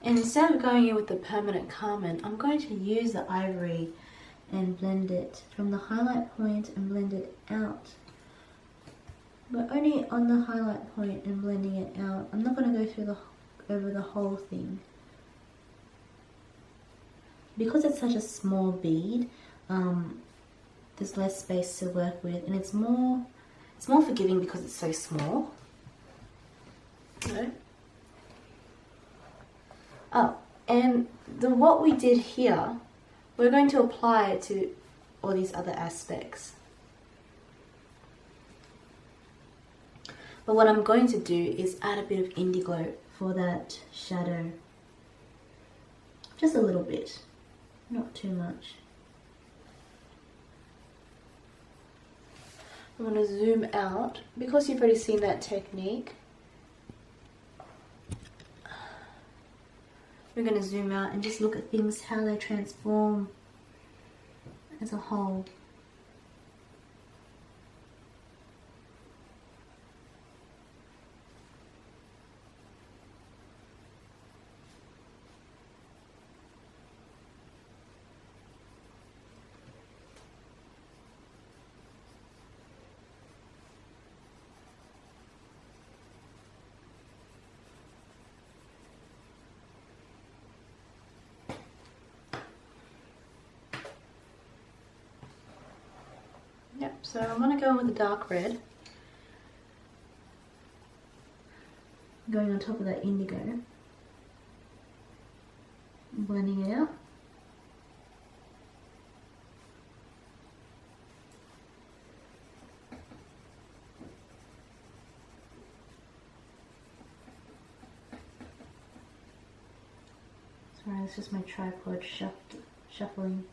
And instead of going in with the permanent carmine, I'm going to use the ivory and blend it from the highlight point and blend it out. But only on the highlight point and blending it out. I'm not going to go through over the whole thing. Because it's such a small bead, there's less space to work with, and it's more forgiving because it's so small. Okay. Oh, and what we did here, we're going to apply it to all these other aspects. But what I'm going to do is add a bit of indigo for that shadow. Just a little bit, not too much. I'm going to zoom out, because you've already seen that technique. We're going to zoom out and just look at things, how they transform as a whole. Yep, so I'm going to go in with the dark red. Going on top of that indigo. Blending it out. Sorry, it's just my tripod shuffling.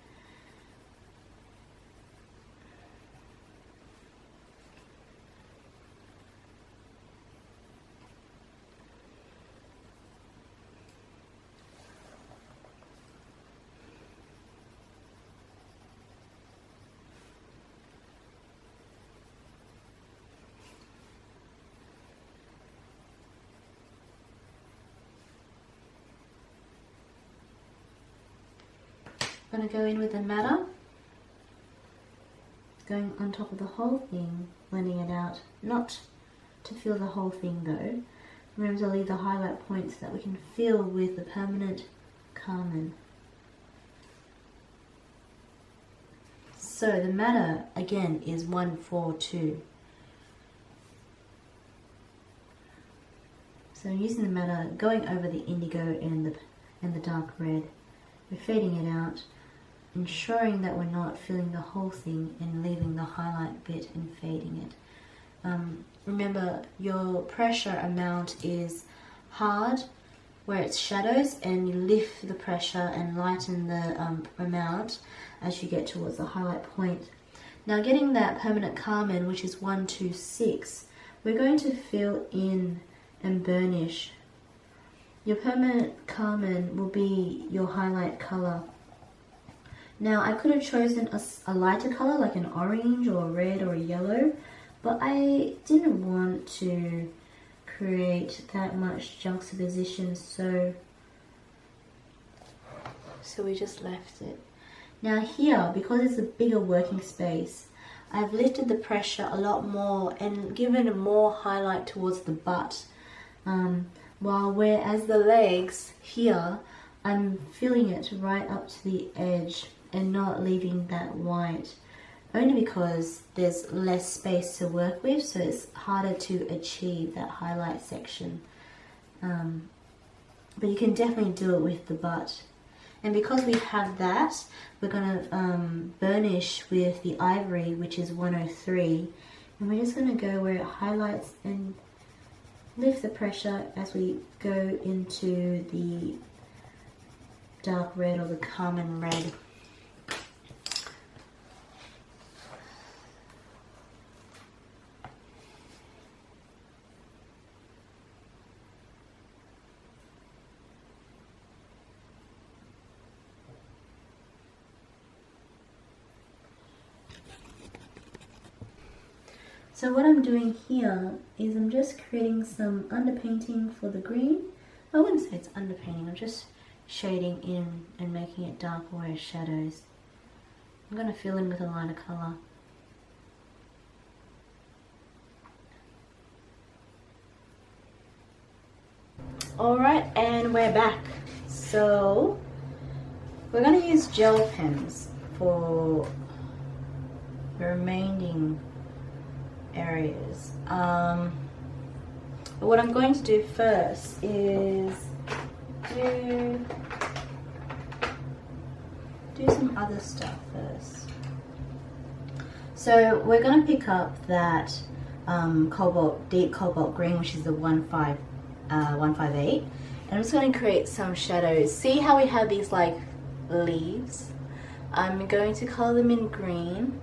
I'm going to go in with the matter, going on top of the whole thing, blending it out, not to fill the whole thing though. Remember to leave the highlight points that we can fill with the permanent carmine. So the matter again is 142. So using the matter, going over the indigo and the dark red, we're fading it out, ensuring that we're not filling the whole thing and leaving the highlight bit and fading it. Remember, your pressure amount is hard where it's shadows, and you lift the pressure and lighten the amount as you get towards the highlight point. Now getting that permanent carmine, which is 126, we're going to fill in and burnish. Your permanent carmine will be your highlight color. Now I could have chosen a lighter color like an orange or a red or a yellow, but I didn't want to create that much juxtaposition, so we just left it. Now here, because it's a bigger working space, I've lifted the pressure a lot more and given more highlight towards the butt. Whereas the legs here, I'm filling it right up to the edge and not leaving that white, only because there's less space to work with, so it's harder to achieve that highlight section. But you can definitely do it with the butt. And because we have that, we're going to burnish with the ivory, which is 103, and we're just going to go where it highlights and lift the pressure as we go into the dark red or the carmine red. So what I'm doing here is I'm just creating some underpainting for the green. I wouldn't say it's underpainting, I'm just shading in and making it darker where it shadows. I'm going to fill in with a lighter colour. Alright, and we're back. So we're going to use gel pens for the remaining areas. What I'm going to do first is do some other stuff first. So we're going to pick up that deep cobalt green, which is the 158, and I'm just going to create some shadows. See how we have these like leaves? I'm going to color them in green.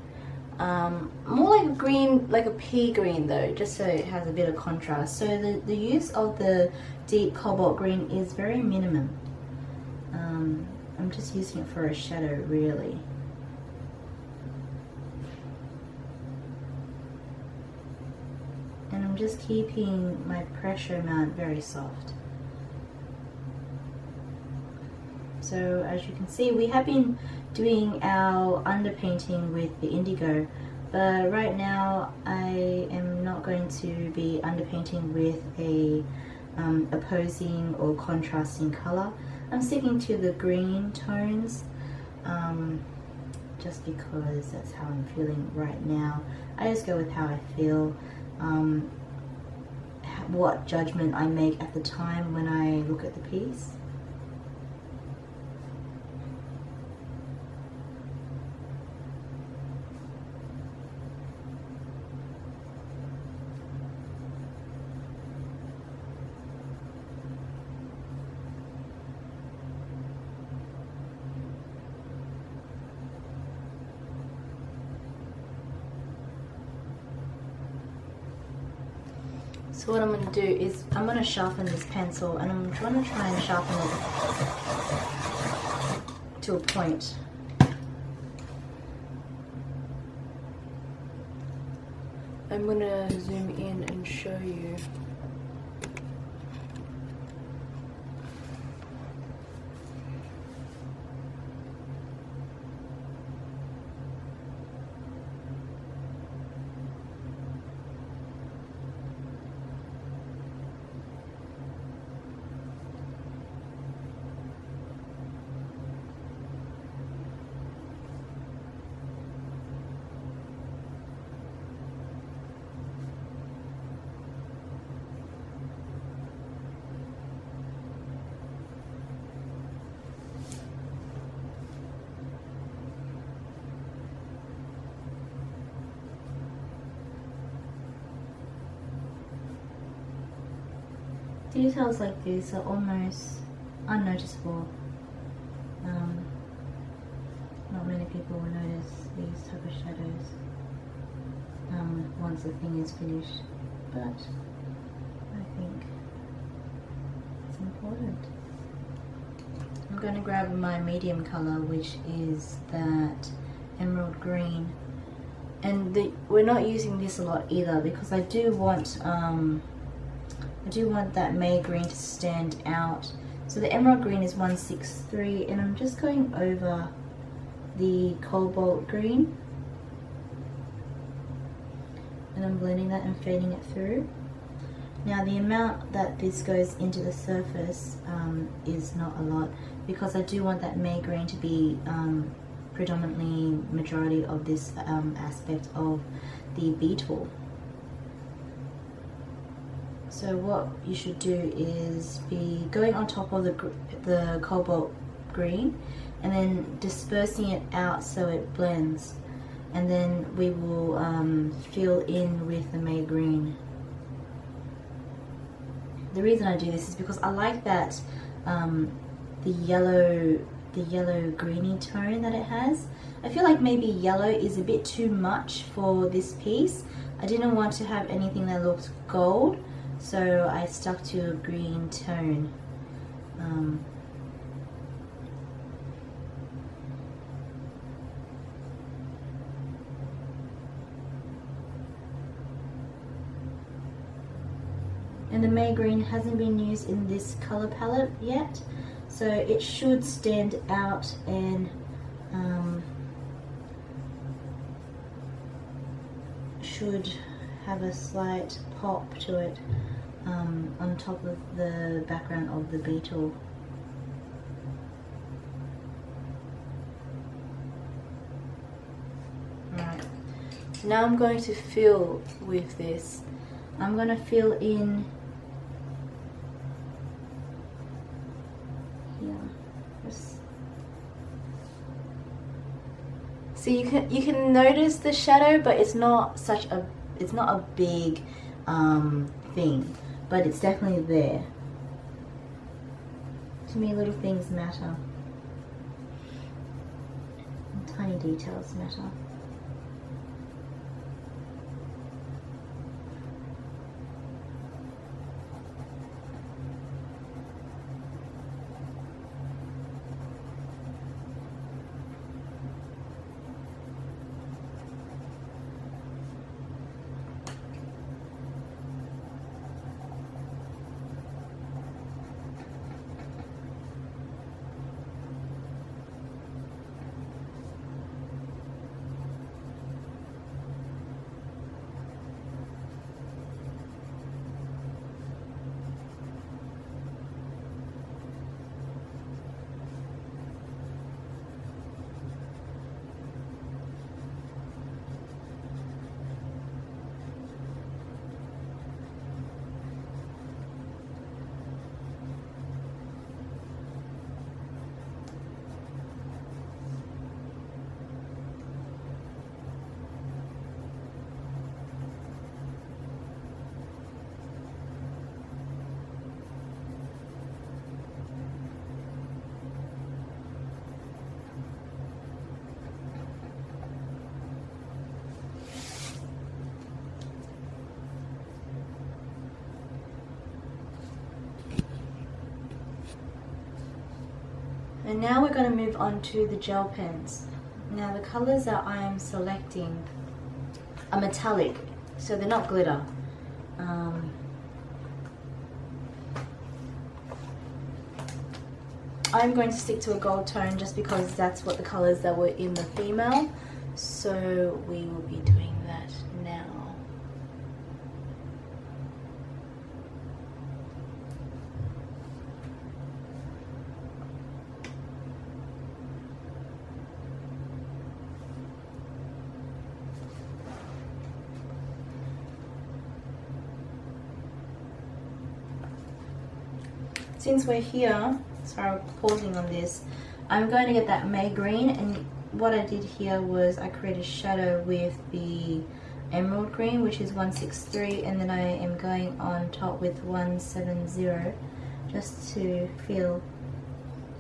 More like a green, like a pea green though, just so it has a bit of contrast. So the use of the deep cobalt green is very minimum. I'm just using it for a shadow really. And I'm just keeping my pressure amount very soft. So as you can see, we have been doing our underpainting with the indigo, but right now I am not going to be underpainting with a opposing or contrasting color. I'm sticking to the green tones just because that's how I'm feeling right now. I just go with how I feel, what judgment I make at the time when I look at the piece. So what I'm going to do is I'm going to sharpen this pencil, and I'm going to try and sharpen it to a point. I'm going to zoom in and show you. Details like this are almost unnoticeable. Not many people will notice these type of shadows once the thing is finished, but I think it's important. I'm going to grab my medium color, which is that emerald green, and we're not using this a lot either because I do want that May green to stand out. So the emerald green is 163, and I'm just going over the cobalt green, and I'm blending that and fading it through. Now the amount that this goes into the surface is not a lot, because I do want that May green to be predominantly majority of this aspect of the beetle. So what you should do is be going on top of the cobalt green and then dispersing it out so it blends, and then we will fill in with the May green. The reason I do this is because I like that the yellow greeny tone that it has. I feel like maybe yellow is a bit too much for this piece. I didn't want to have anything that looked gold, so I stuck to a green tone. And the May green hasn't been used in this color palette yet, so it should stand out and should have a slight pop to it on top of the background of the beetle. Alright, now I'm going to fill with this. I'm going to fill in here. So you can notice the shadow, but it's not a big thing, but it's definitely there. To me, little things matter. And tiny details matter. And now we're going to move on to the gel pens. Now the colors that I am selecting are metallic, so they're not glitter. I'm going to stick to a gold tone just because that's what the colors that were in the female. So we will be doing that now. Since we're here, sorry, I'm pausing on this, I'm going to get that May green, and what I did here was I created a shadow with the emerald green, which is 163, and then I am going on top with 170 just to fill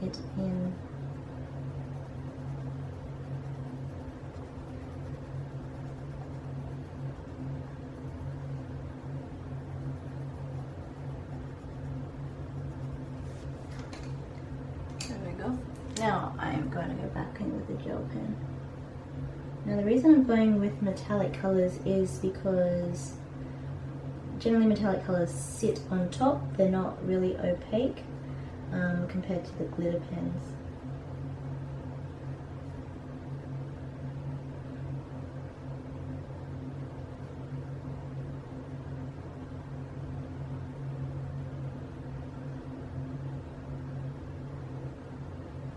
it in. Now I am going to go back in with the gel pen. Now the reason I'm going with metallic colors is because generally metallic colors sit on top, they're not really opaque compared to the glitter pens.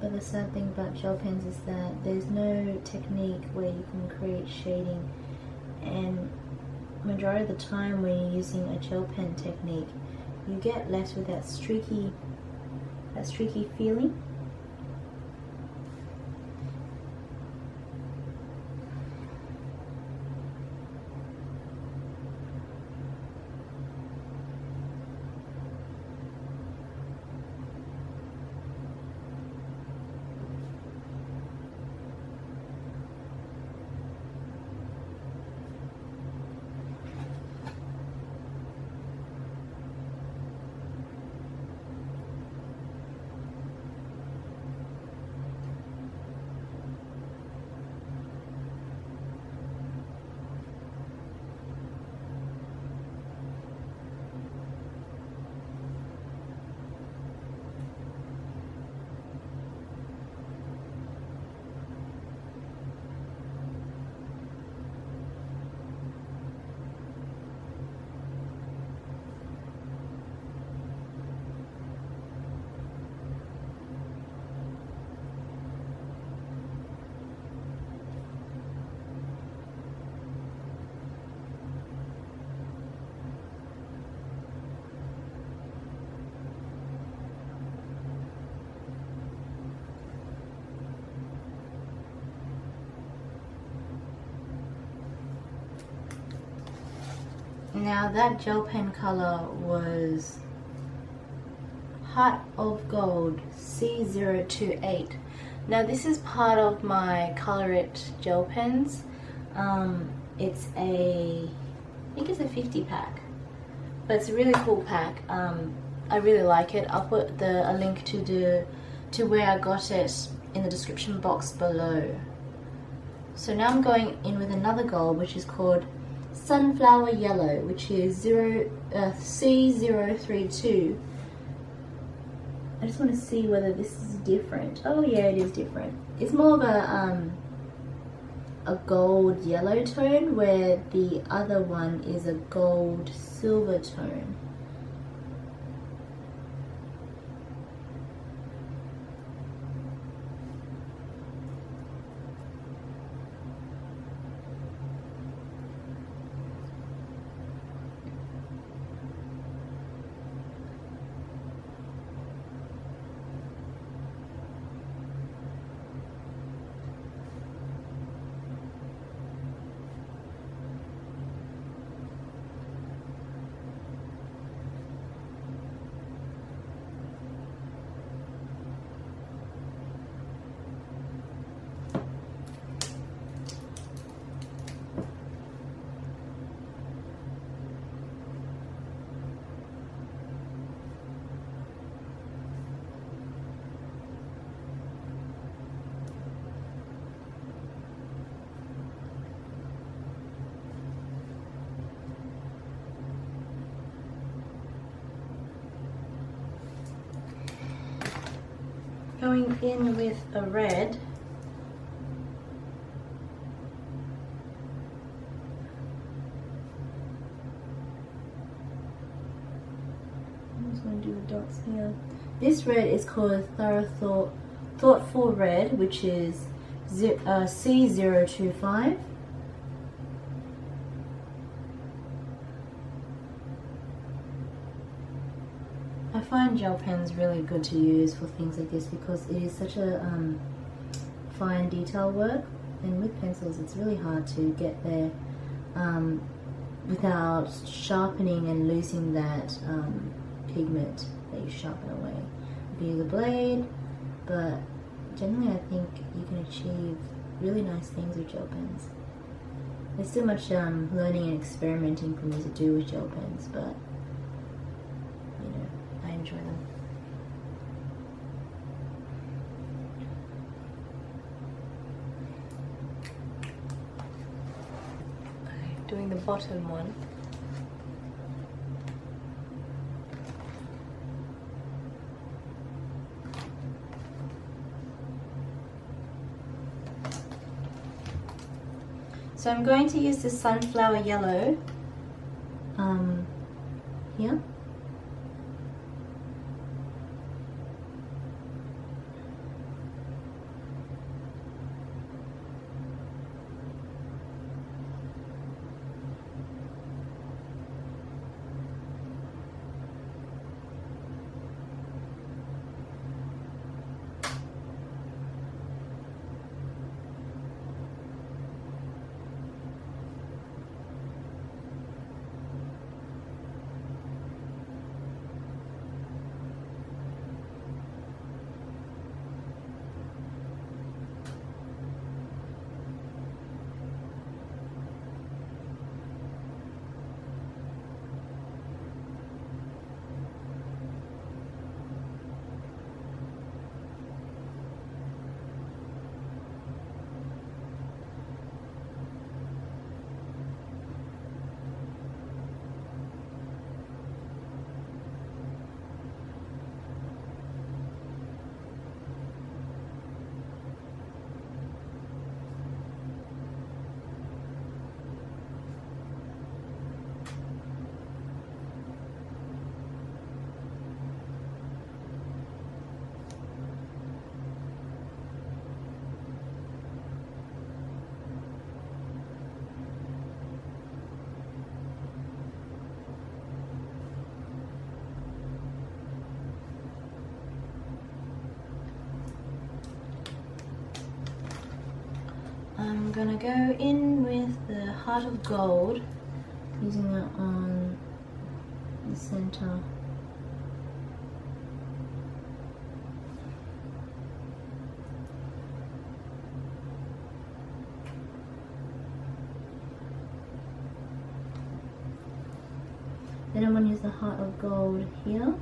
But the sad thing about gel pens is that there's no technique where you can create shading, and majority of the time when you're using a gel pen technique you get left with that streaky feeling. Now that gel pen color was Heart of Gold C028. Now this is part of my Color It gel pens. It's I think it's a 50 pack, but it's a really cool pack. I really like it. I'll put a link to where I got it in the description box below. So now I'm going in with another gold, which is called Sunflower Yellow, which is C032. I just want to see whether this is different. Oh yeah, it is different. It's more of a gold yellow tone, where the other one is a gold silver tone. going in with a red. I'm just going to do the dots here. This red is called Thoughtful Red, which is C025. I find gel pens really good to use for things like this because it is such a fine detail work, and with pencils it's really hard to get there without sharpening and losing that pigment that you sharpen away. You can use a blade, but generally I think you can achieve really nice things with gel pens. There's still much learning and experimenting for me to do with gel pens, but you know, I enjoy them. Okay, doing the bottom one. So I'm going to use the Sunflower Yellow here. I'm gonna go in with the Heart of Gold, using that on the center. Then I'm gonna use the Heart of Gold here.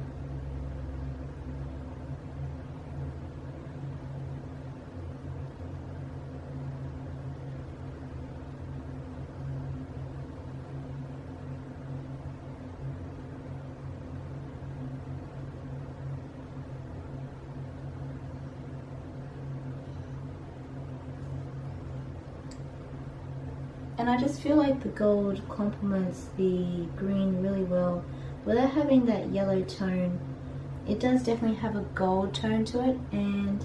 And I just feel like the gold complements the green really well. Without having that yellow tone, it does definitely have a gold tone to it, and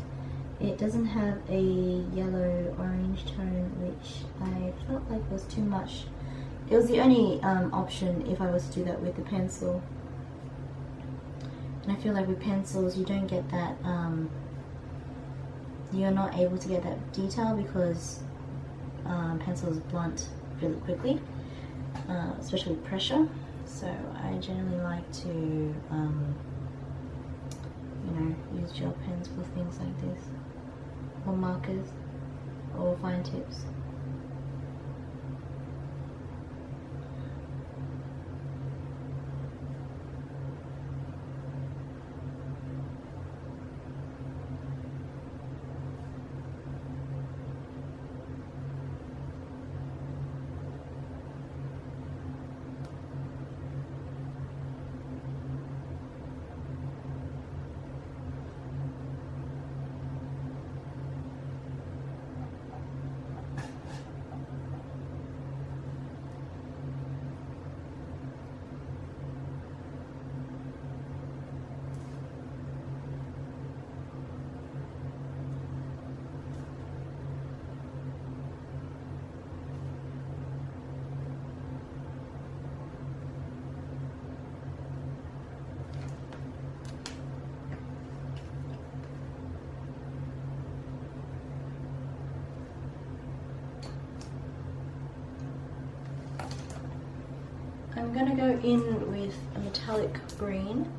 it doesn't have a yellow orange tone, which I felt like was too much. It was the only option if I was to do that with the pencil. And I feel like with pencils you don't get that, you're not able to get that detail because pencils blunt really quickly, especially with pressure. So I generally like to, you know, use gel pens for things like this, or markers, or fine tips. going to go in with a metallic green,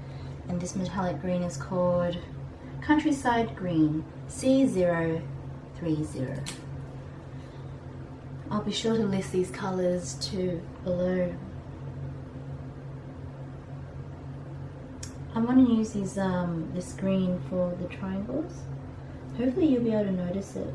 and this metallic green is called Countryside Green C030. I'll be sure to list these colours too below. I'm going to use these, this green for the triangles. Hopefully you'll be able to notice it.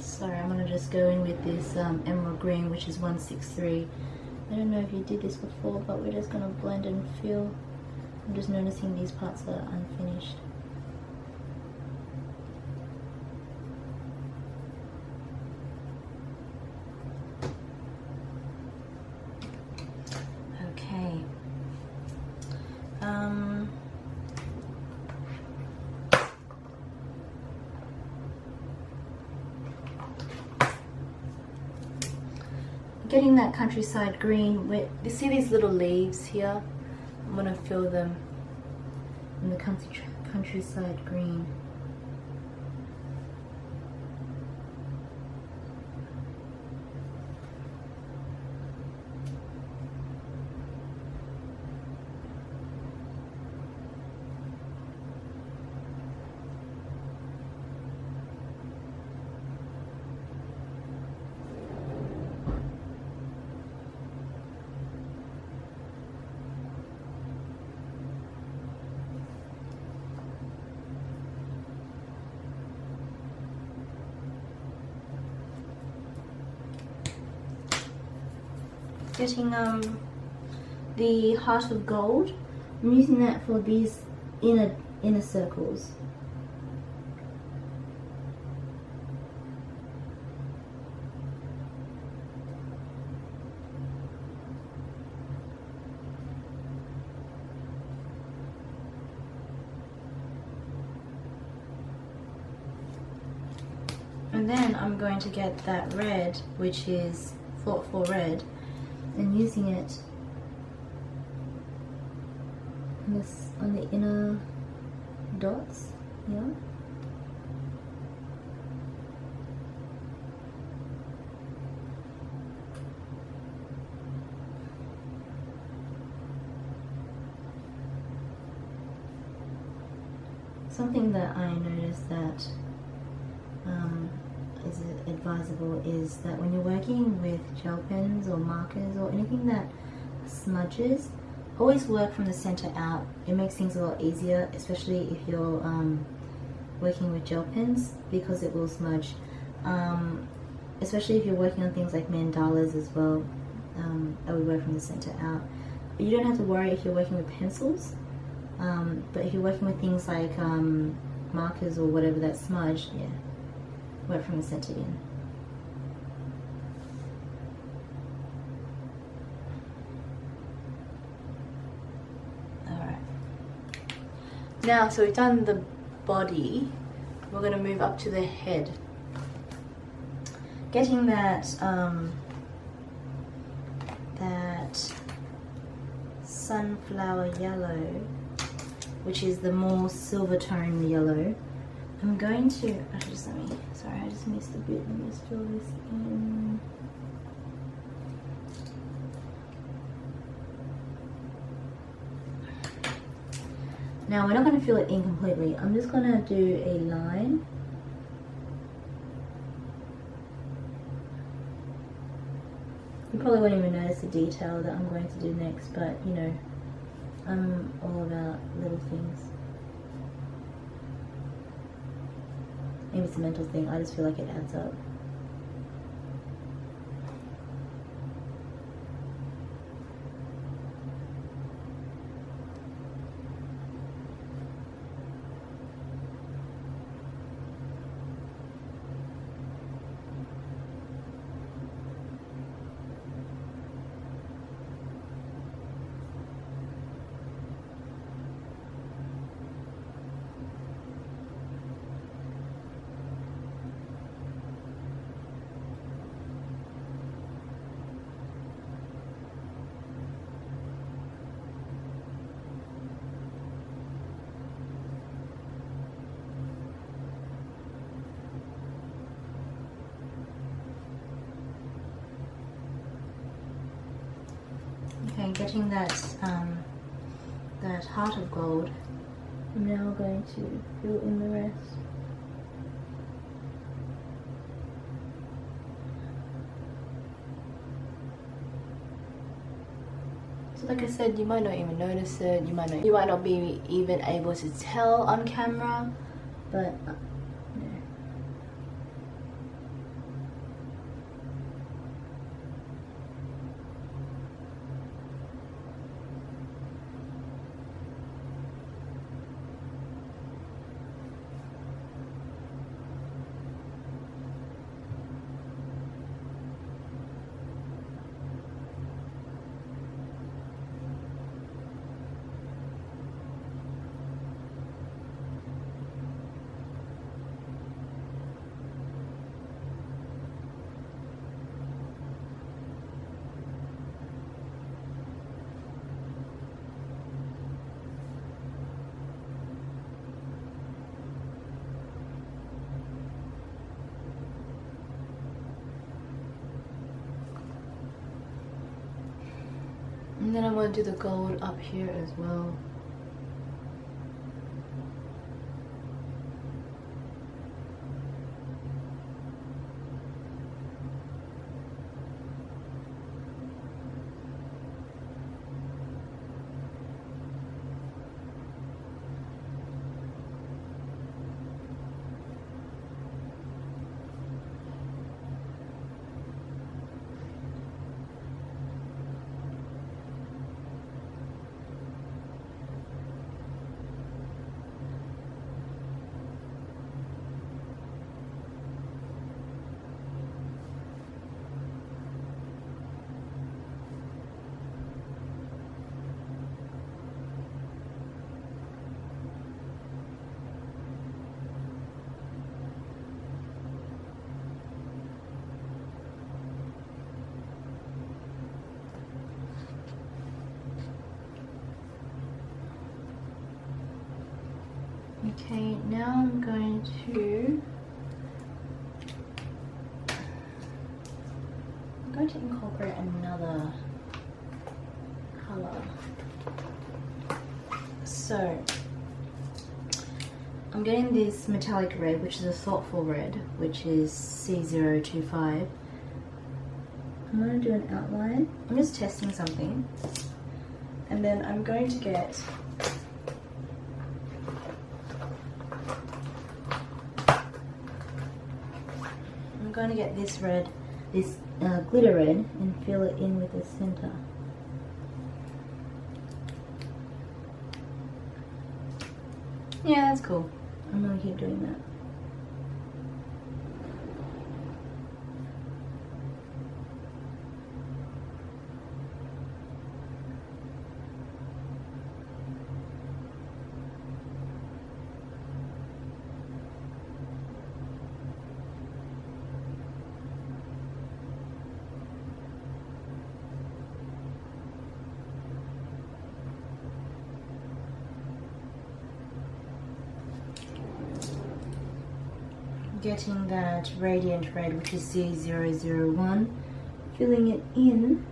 Sorry, I'm going to just go in with this emerald green, which is 163. I don't know if you did this before, but we're just going to blend and fill. I'm just noticing these parts are unfinished. Okay. Getting that countryside green, you see these little leaves here? I'm going to fill them in the countryside green. Getting the heart of gold. I'm using that for these inner circles. And then I'm going to get that red, which is 4 red, and using it on the inner dots here. Something that I noticed that is advisable is that when you're working with gel pens or markers or anything that smudges, always work from the center out. It makes things a lot easier, especially if you're working with gel pens, because it will smudge. Especially if you're working on things like mandalas as well, I would work from the center out. But you don't have to worry if you're working with pencils, but if you're working with things like markers or whatever that smudge, yeah, work from the center in. Alright. Now, so we've done the body, we're going to move up to the head. Getting that, that sunflower yellow, which is the more silver tone yellow. I'm going to, actually just let me, sorry I just missed a bit, let me just fill this in. Now we're not going to fill it in completely, I'm just going to do a line. You probably won't even notice the detail that I'm going to do next, but you know, I'm all about little things. Maybe it's a mental thing, I just feel like it adds up. Okay, getting that heart of gold. I'm now going to fill in the rest. So like I said, you might not even notice it, you might not be even able to tell on camera, but and then I'm going to do the gold up here as well. Okay, now I'm going to incorporate another color. So I'm getting this metallic red, which is a thoughtful red, which is C025. I'm going to do an outline. I'm just testing something, and then I'm going to get this red, this glitter red, and fill it in with the center. Yeah, that's cool. I'm gonna keep doing that. getting that radiant red, which is C001, filling it in.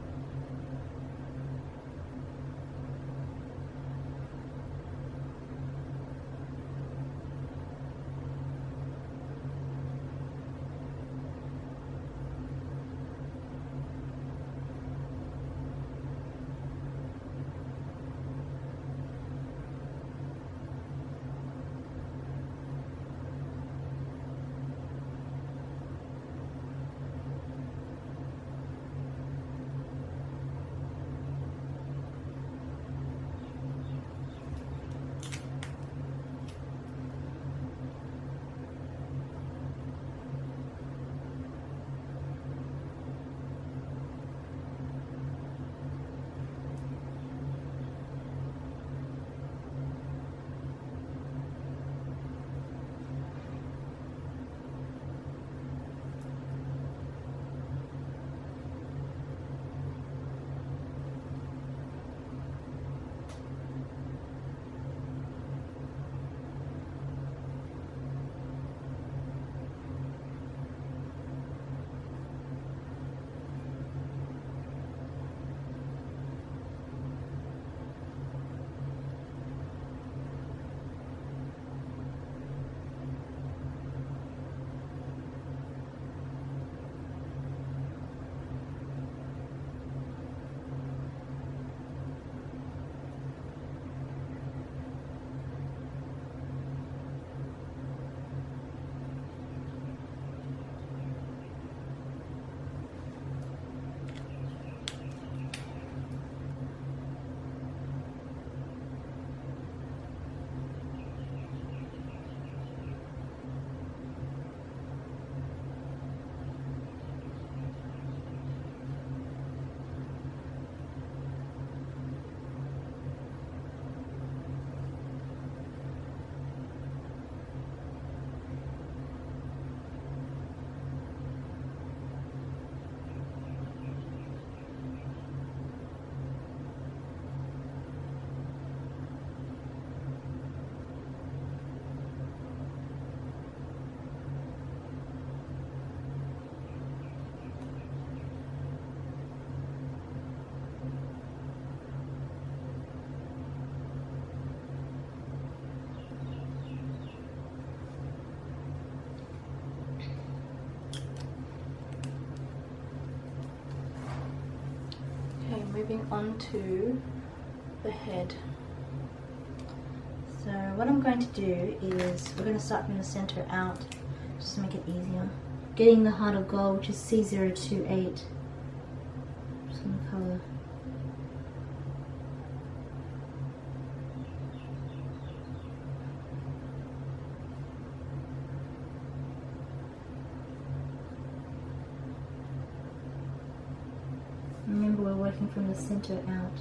Moving on to the head. So what I'm going to do is we're going to start from the center out, just to make it easier. Getting the heart of gold, which is C028. Just going to color. Remember, we're working from the center out.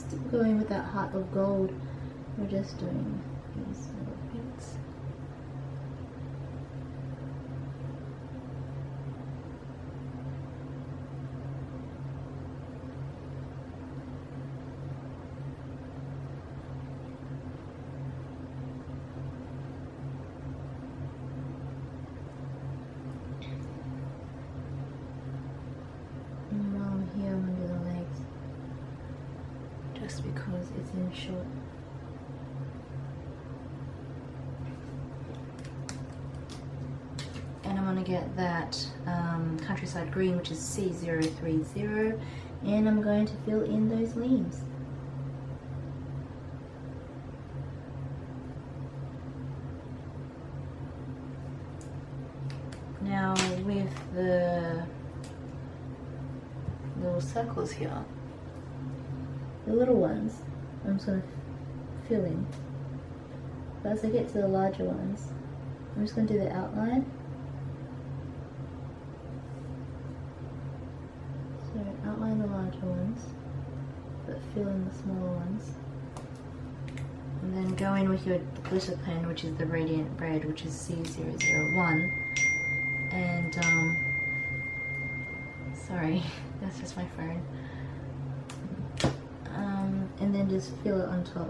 just going with that heart of gold. We're just doing these little bits. Here under the legs, just because it's in short. And I'm going to get that countryside green, which is C030, and I'm going to fill in those leaves. Now with the little circles here, the little ones, I'm just going to fill in. But as I get to the larger ones, I'm just going to do the outline. So outline the larger ones, but fill in the smaller ones. And then go in with your glitter pen, which is the Radiant Red, which is C001. And, sorry, that's just my phone. And then just fill it on top.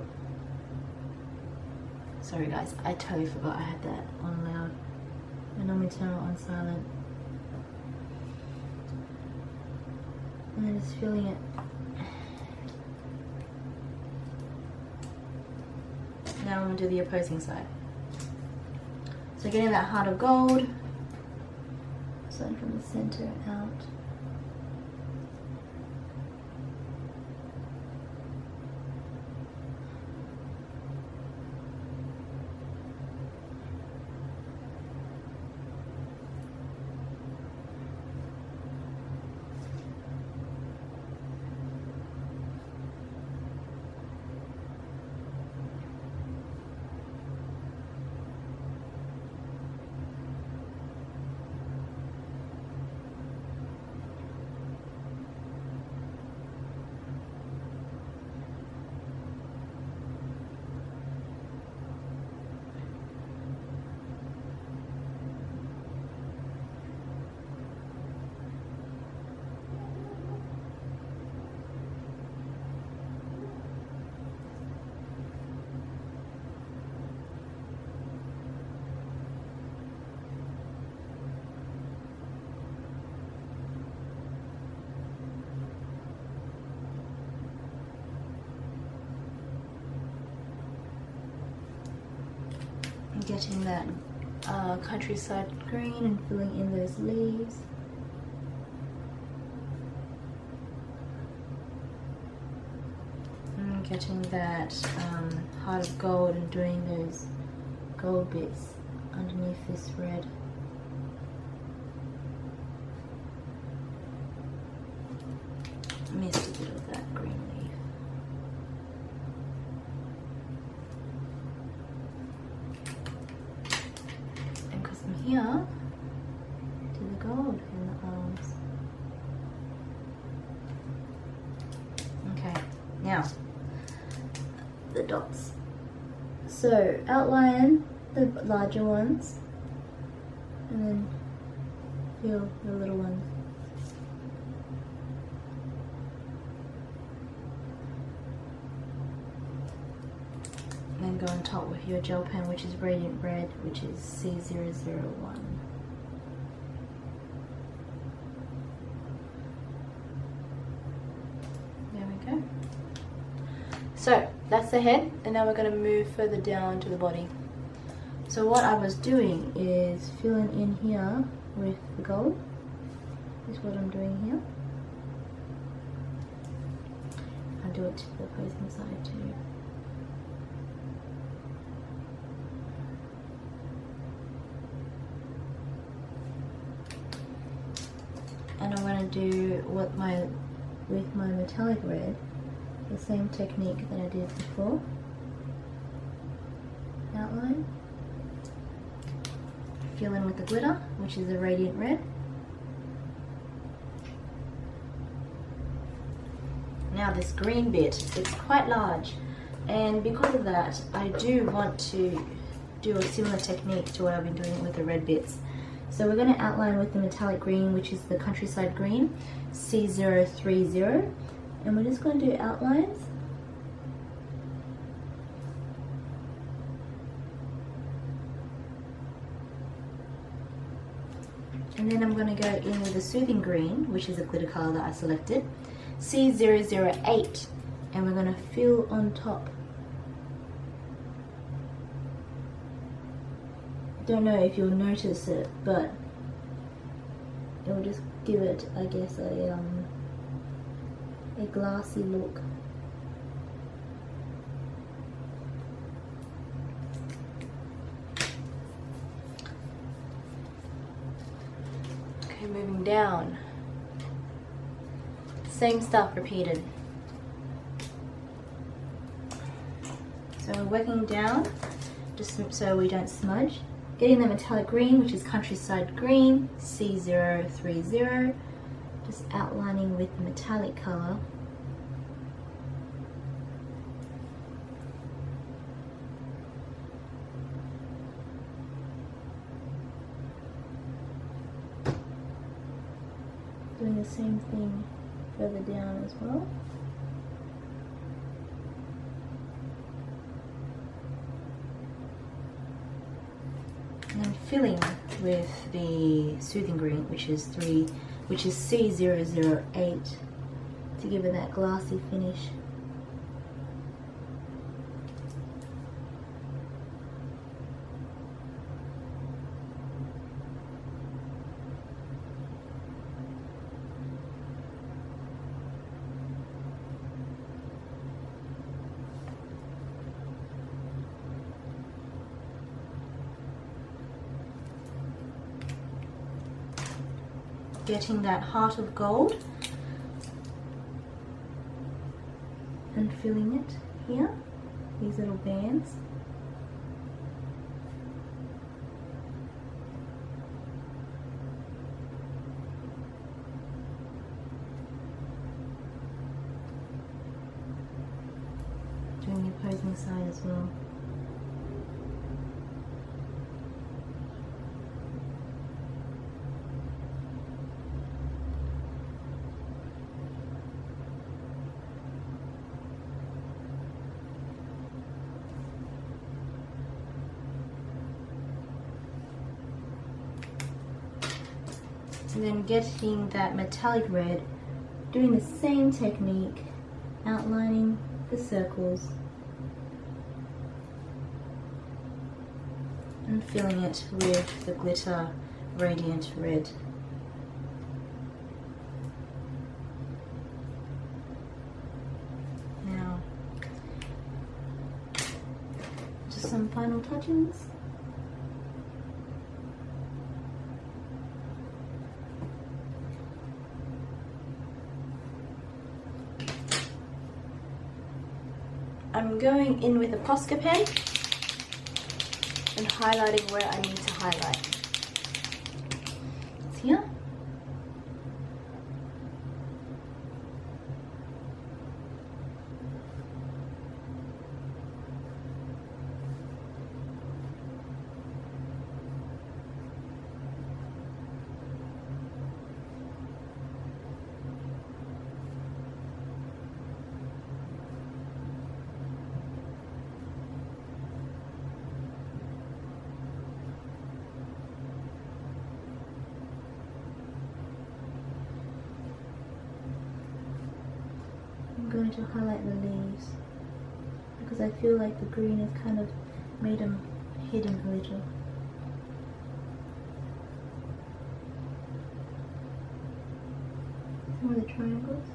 Sorry guys, I totally forgot I had that on loud. I normally turn it on silent. And then just filling it. Now I'm going to do the opposing side. So getting that heart of gold, starting from the center out. Getting that countryside green and filling in those leaves. And getting that heart of gold and doing those gold bits underneath this red. Missed a bit of that green leaf. Here to the gold in the arms. Okay, now the dots. So outline the larger ones and then fill the little ones. And then go on top with your gel pen, which is Radiant Red, which is C001. There we go. So that's the head, and now we're going to move further down to the body. So what I was doing is filling in here with the gold. Is what I'm doing here. I'll do it to the opposing side too. And I'm going to do with my metallic red, the same technique that I did before. Outline. Fill in with the glitter, which is a Radiant Red. Now this green bit, it's quite large, and because of that I do want to do a similar technique to what I've been doing with the red bits. So we're going to outline with the metallic green, which is the countryside green, C030, and we're just going to do outlines. And then I'm going to go in with the soothing green, which is a glitter color that I selected, C008, and we're going to fill on top. Don't know if you'll notice it, but it will just give it, I guess, a glassy look. Okay, moving down. Same stuff repeated. So we're working down just so we don't smudge. Getting the metallic green, which is countryside green, C030, just outlining with the metallic color. Doing the same thing further down as well. And then filling with the soothing green, which is C008, to give it that glassy finish. Getting that heart of gold and filling it here, these little bands. Doing the opposing side as well. And then getting that metallic red, doing the same technique, outlining the circles and filling it with the glitter radiant red. Now, just some final touches. I'm going in with a Posca pen and highlighting where I need to highlight. It's here. I'm going to highlight the leaves because I feel like the green has kind of made them hidden a little. Some of the triangles.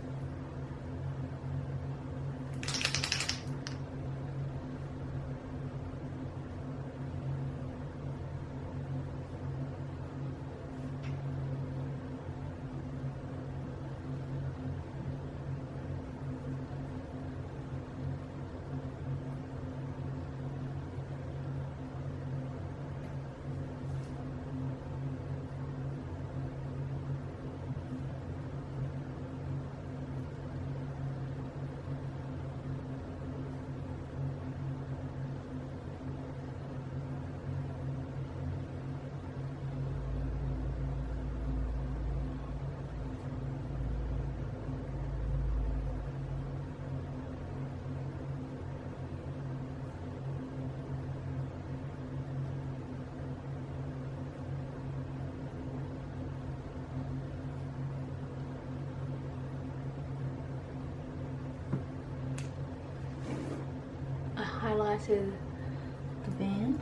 highlighted the band.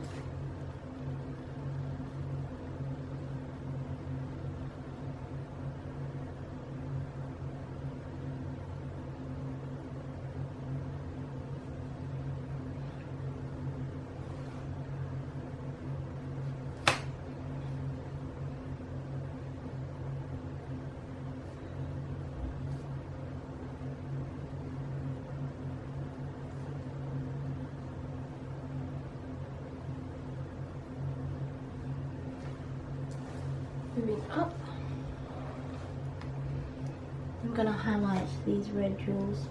Moving up, I'm going to highlight these red jewels.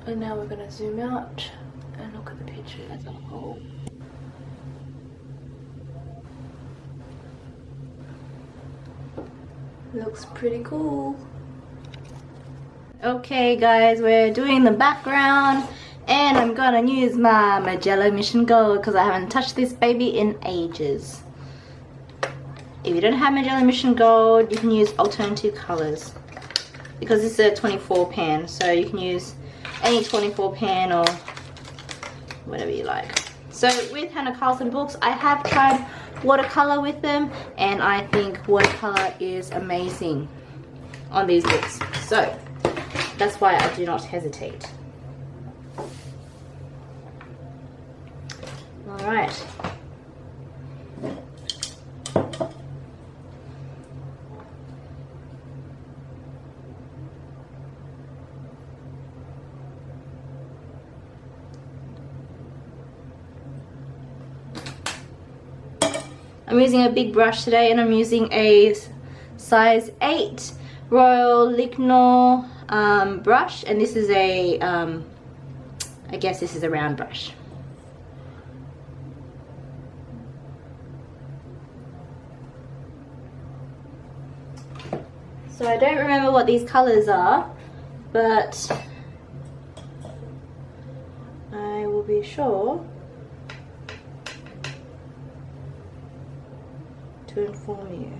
And now we're going to zoom out and look at the picture as a whole. Looks pretty cool. Okay guys, we're doing the background and I'm gonna use my Magenta Mission Gold because I haven't touched this baby in ages. If you don't have Magenta Mission Gold, you can use alternative colors because this is a 24 pan, so you can use any 24 pan or whatever you like. So with Hanna Karlzon books, I have tried watercolor with them and I think watercolor is amazing on these books. So that's why I do not hesitate. Alright. I'm using a big brush today and I'm using a size 8 Royal Lignor brush, and this is a I guess this is a round brush. So I don't remember what these colors are, but I will be sure to inform you.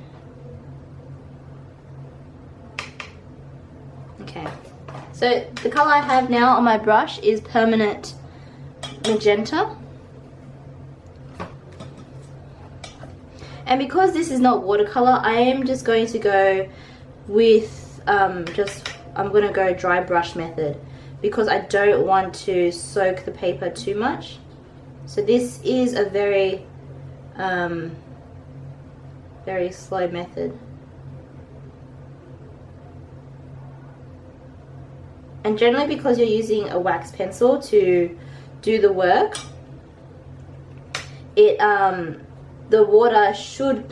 Okay, so the color I have now on my brush is Permanent Magenta. And because this is not watercolor, I am just going to go with I'm going to go dry brush method because I don't want to soak the paper too much. So this is a very very slow method. And generally, because you're using a wax pencil to do the work, it the water should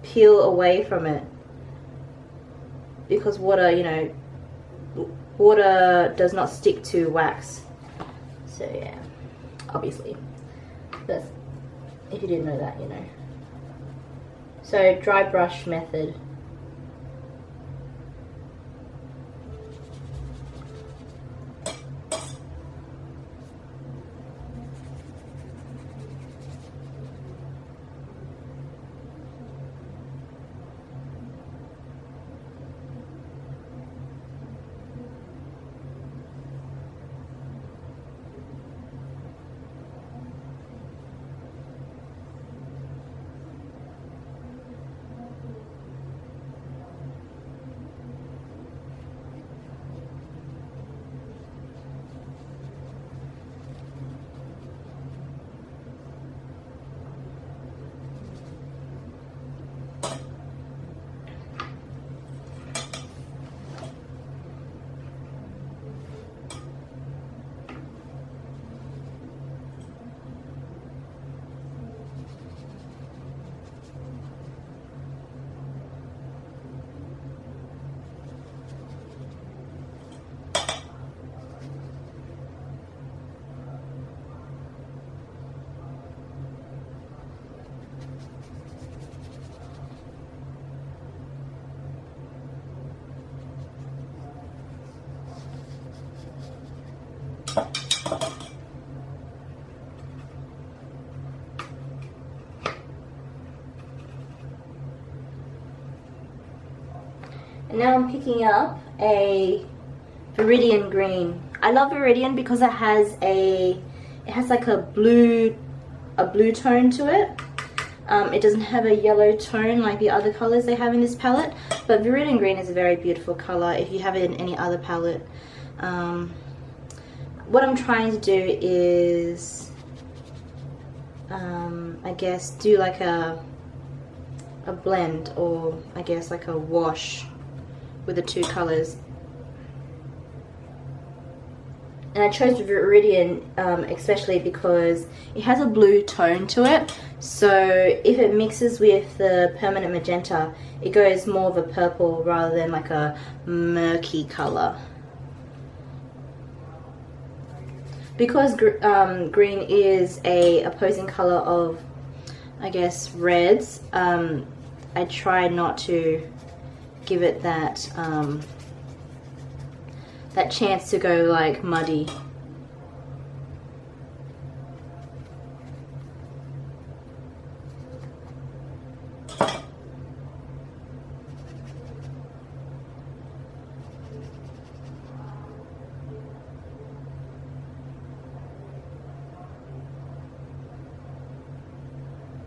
peel away from it, because water, you know, water does not stick to wax. So yeah, obviously, that's, if you didn't know that, you know. So dry brush method. And now I'm picking up a Viridian green. I love Viridian because it has like a blue tone to it. It doesn't have a yellow tone like the other colors they have in this palette, but Viridian green is a very beautiful color if you have it in any other palette. What I'm trying to do is, I guess, do like a blend, or I guess like a wash with the two colors. And I chose Viridian especially because it has a blue tone to it, so if it mixes with the permanent magenta, it goes more of a purple rather than like a murky color. Because green is a opposing color of, I guess, reds, I try not to give it that that chance to go like muddy.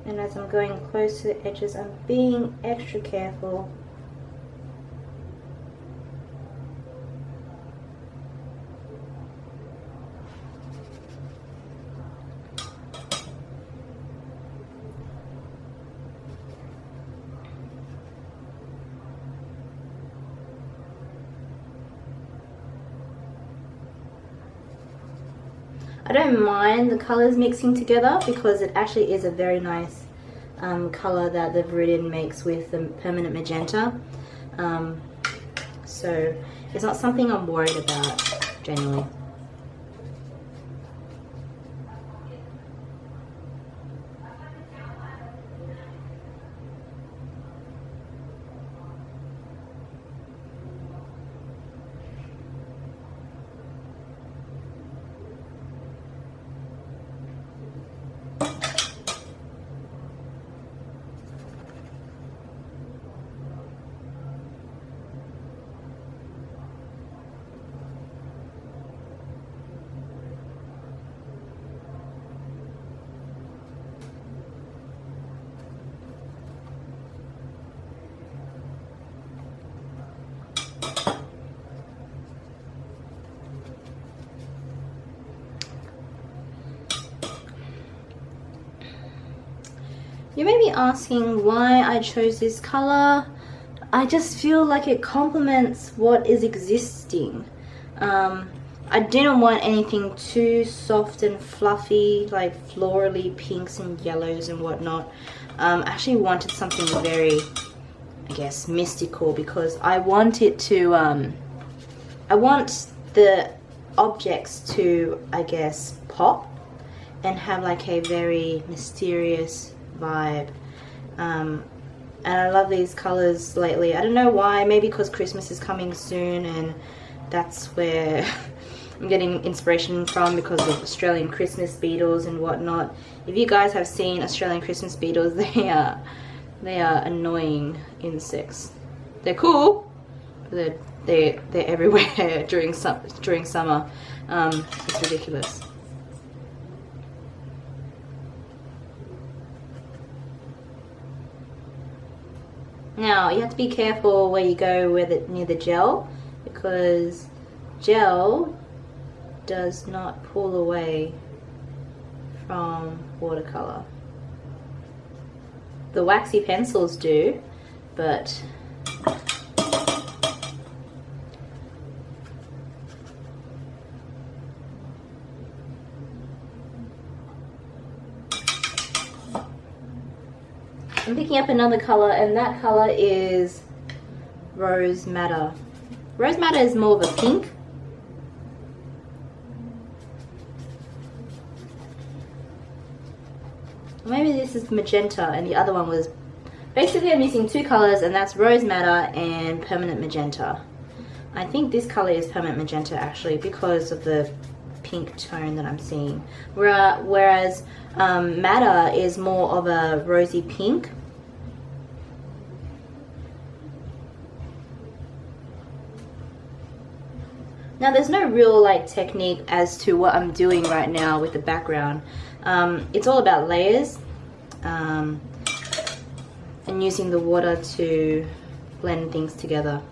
And as I'm going close to the edges, I'm being extra careful. I don't mind the colors mixing together because it actually is a very nice color that the Viridian makes with the permanent magenta. So it's not something I'm worried about generally. You may be asking why I chose this color. I just feel like it complements what is existing. I didn't want anything too soft and fluffy, like florally pinks and yellows and whatnot. I actually wanted something very, I guess, mystical, because I want it to, I want the objects to, I guess, pop and have like a very mysterious vibe. And I love these colors lately. I don't know why, maybe because Christmas is coming soon and that's where I'm getting inspiration from, because of Australian Christmas beetles and whatnot. If you guys have seen Australian Christmas beetles, they are annoying insects. They're cool, but they're everywhere during summer. It's ridiculous. Now you have to be careful where you go with it near the gel, because gel does not pull away from watercolor. The waxy pencils do, but I'm picking up another color, and that color is Rose Madder. Rose Madder is more of a pink. Maybe this is Magenta and the other one was... Basically I'm using two colors, and that's Rose Madder and Permanent Magenta. I think this color is Permanent Magenta actually, because of the pink tone that I'm seeing. Whereas Madder is more of a rosy pink. Now there's no real like technique as to what I'm doing right now with the background. It's all about layers and using the water to blend things together.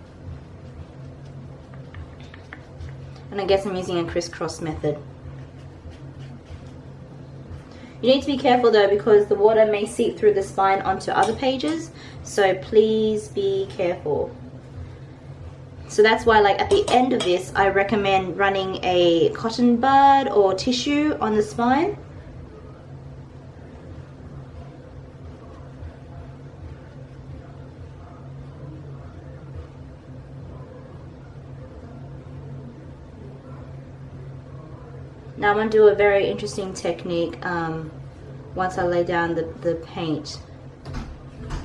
And I guess I'm using a crisscross method. You need to be careful though, because the water may seep through the spine onto other pages, so please be careful. So that's why, like, at the end of this, I recommend running a cotton bud or tissue on the spine. Now I'm going to do a very interesting technique once I lay down the paint.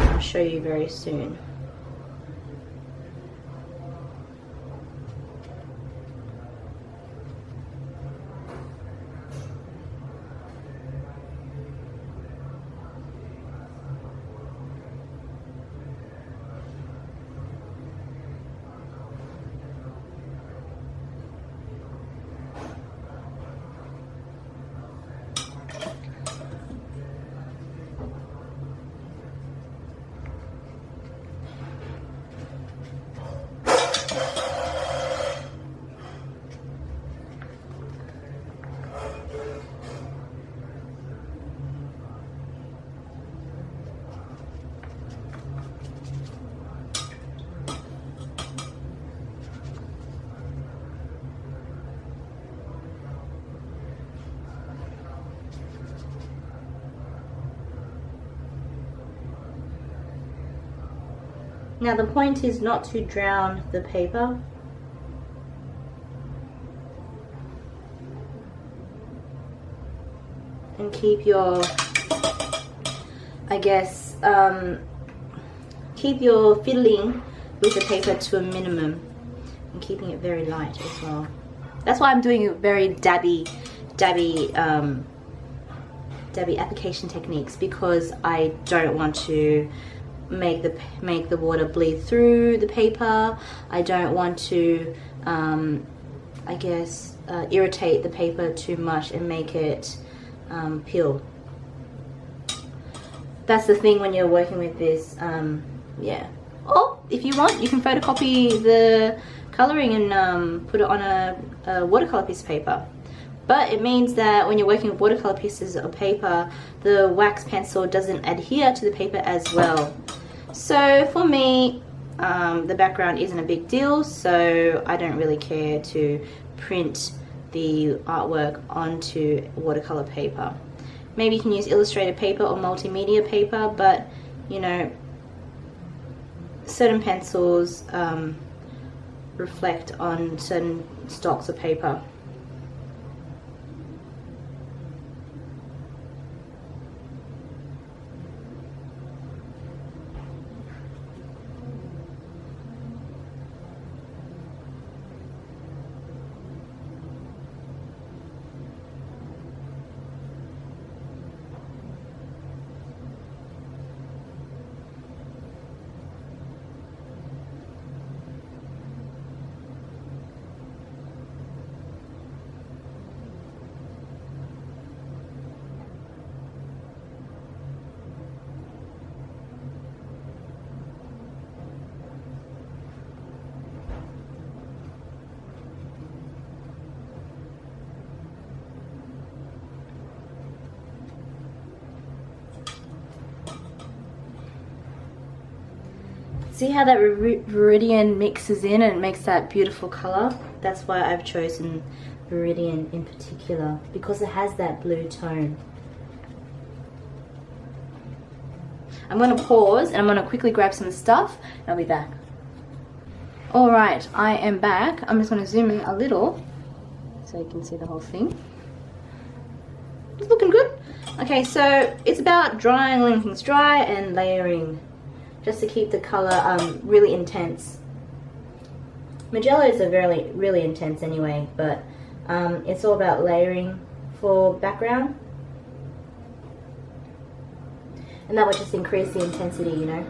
I'll show you very soon. Now the point is not to drown the paper. And keep your, I guess, keep your fiddling with the paper to a minimum and keeping it very light as well. That's why I'm doing very dabby application techniques, because I don't want to make the water bleed through the paper. I don't want to I guess irritate the paper too much and make it peel. That's the thing when you're working with this. Yeah. Or if you want, you can photocopy the coloring and put it on a watercolor piece of paper. but it means that when you're working with watercolor pieces of paper, the wax pencil doesn't adhere to the paper as well. So for me, the background isn't a big deal, so I don't really care to print the artwork onto watercolor paper. Maybe you can use illustrated paper or multimedia paper, but you know, certain pencils reflect on certain stocks of paper. See how that Viridian mixes in and makes that beautiful color? That's why I've chosen Viridian in particular, because it has that blue tone. I'm going to pause and I'm going to quickly grab some stuff and I'll be back. Alright, I am back. I'm just going to zoom in a little so you can see the whole thing. It's looking good. Okay, so it's about drying, letting things dry, and layering, just to keep the color really intense. Magellas are really intense anyway, but it's all about layering for background, and that would just increase the intensity, you know.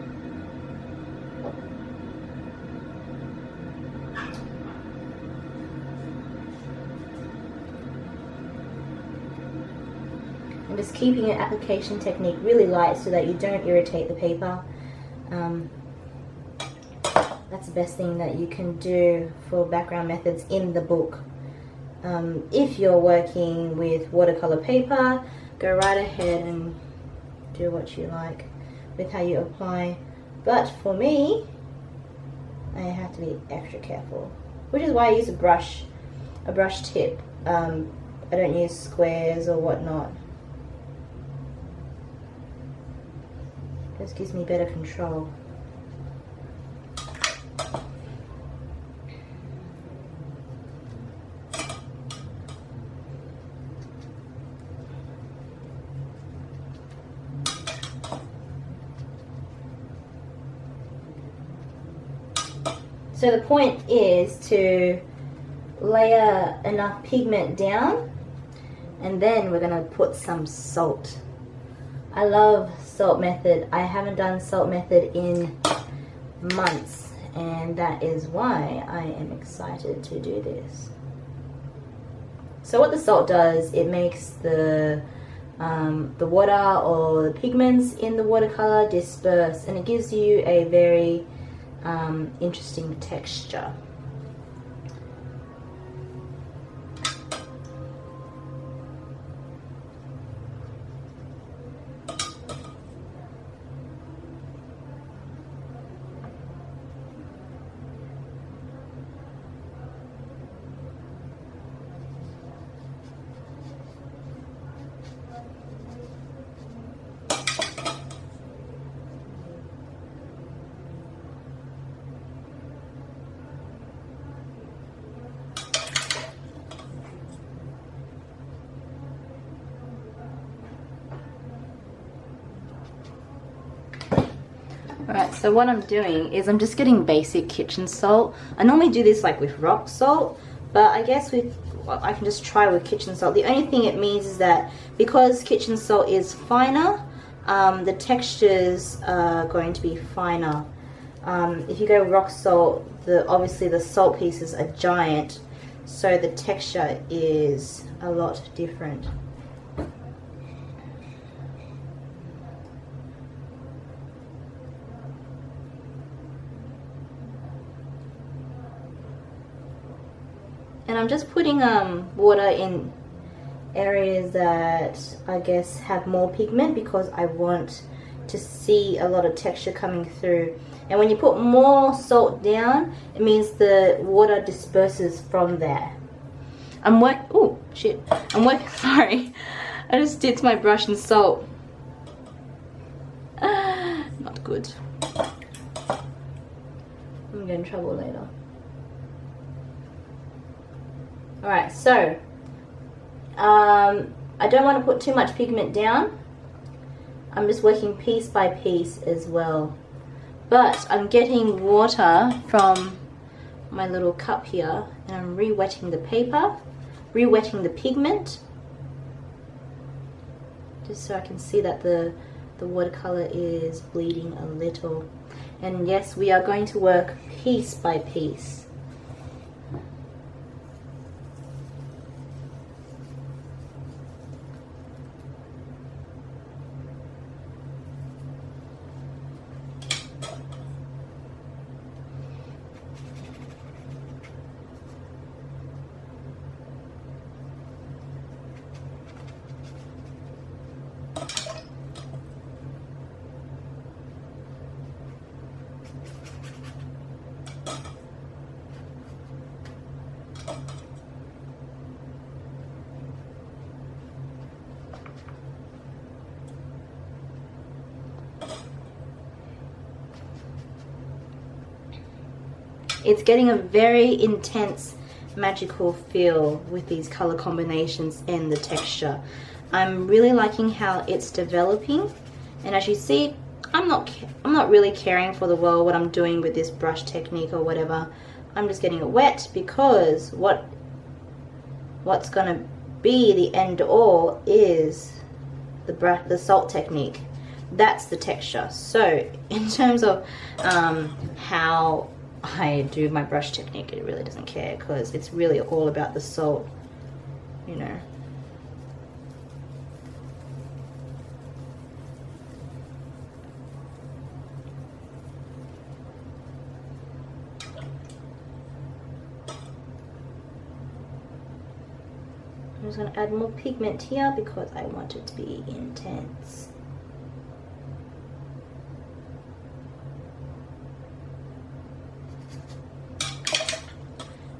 And just keeping your application technique really light so that you don't irritate the paper. That's the best thing that you can do for background methods in the book. If you're working with watercolor paper, go right ahead and do what you like with how you apply. But for me, I have to be extra careful, which is why I use a brush tip. I don't use squares or whatnot. This gives me better control. So the point is to layer enough pigment down, and then we're going to put some salt. I love salt method. I haven't done salt method in months, and that is why I am excited to do this. So what the salt does, it makes the water or the pigments in the watercolor disperse, and it gives you a very interesting texture. Alright, so what I'm doing is I'm just getting basic kitchen salt. I normally do this like with rock salt, but I guess I can just try with kitchen salt. The only thing it means is that because kitchen salt is finer, the textures are going to be finer. If you go rock salt, obviously the salt pieces are giant, so the texture is a lot different. And I'm just putting water in areas that I guess have more pigment because I want to see a lot of texture coming through. And when you put more salt down, it means the water disperses from there. Oh shit, sorry, I just dipped my brush in salt. Not good. I'm gonna get in trouble later. Alright, so I don't want to put too much pigment down. I'm just working piece by piece as well. But I'm getting water from my little cup here and I'm re-wetting the paper, re-wetting the pigment, just so I can see that the watercolor is bleeding a little. And yes, we are going to work piece by piece. It's getting a very intense magical feel with these color combinations and the texture. I'm really liking how it's developing, and as you see, I'm not really caring for the world what I'm doing with this brush technique or whatever. I'm just getting it wet because what's gonna be the end all is the salt technique. That's the texture. So in terms of how I do my brush technique, it really doesn't care because it's really all about the salt, you know. I'm just going to add more pigment here because I want it to be intense.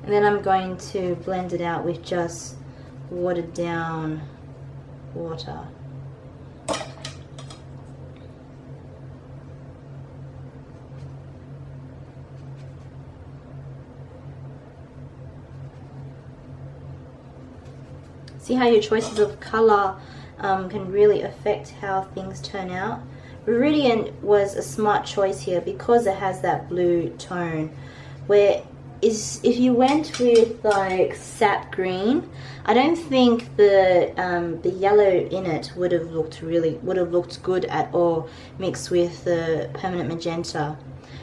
And then I'm going to blend it out with just watered down water. See how your choices of color can really affect how things turn out. Viridian was a smart choice here because it has that blue tone, where if you went with like sap green, I don't think the yellow in it would have looked good at all mixed with the permanent magenta.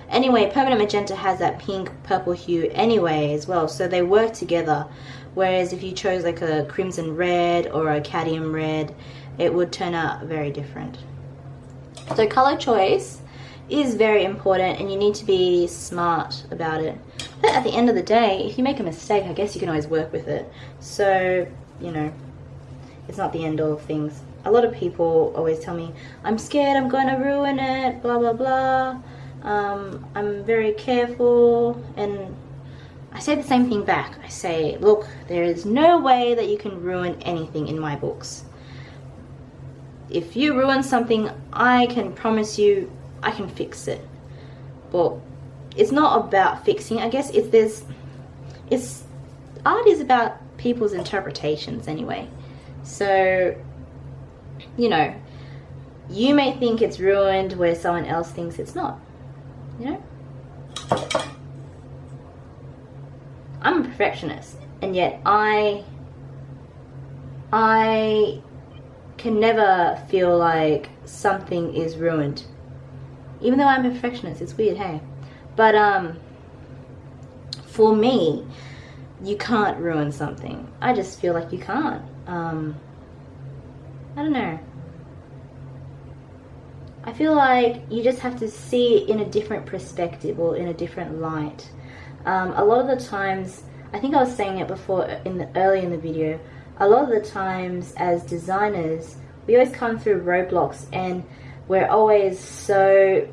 Anyway, permanent magenta has that pink purple hue anyway as well, so they work together. Whereas if you chose like a crimson red or a cadmium red, it would turn out very different. So color choice is very important and you need to be smart about it. But at the end of the day, if you make a mistake, I guess you can always work with it. So, you know, it's not the end all of things. A lot of people always tell me, I'm scared I'm going to ruin it, blah, blah, blah. I'm very careful, and I say the same thing back. I say, look, there is no way that you can ruin anything in my books. If you ruin something, I can promise you I can fix it. But it's not about fixing. I guess art is about people's interpretations anyway. So, you know, you may think it's ruined where someone else thinks it's not. You know? I'm a perfectionist, and yet I can never feel like something is ruined. Even though I'm a perfectionist, it's weird, hey? But for me, you can't ruin something. I just feel like you can't. I don't know. I feel like you just have to see it in a different perspective or in a different light. A lot of the times, I think I was saying it before early in the video, a lot of the times as designers, we always come through roadblocks, and we're always so,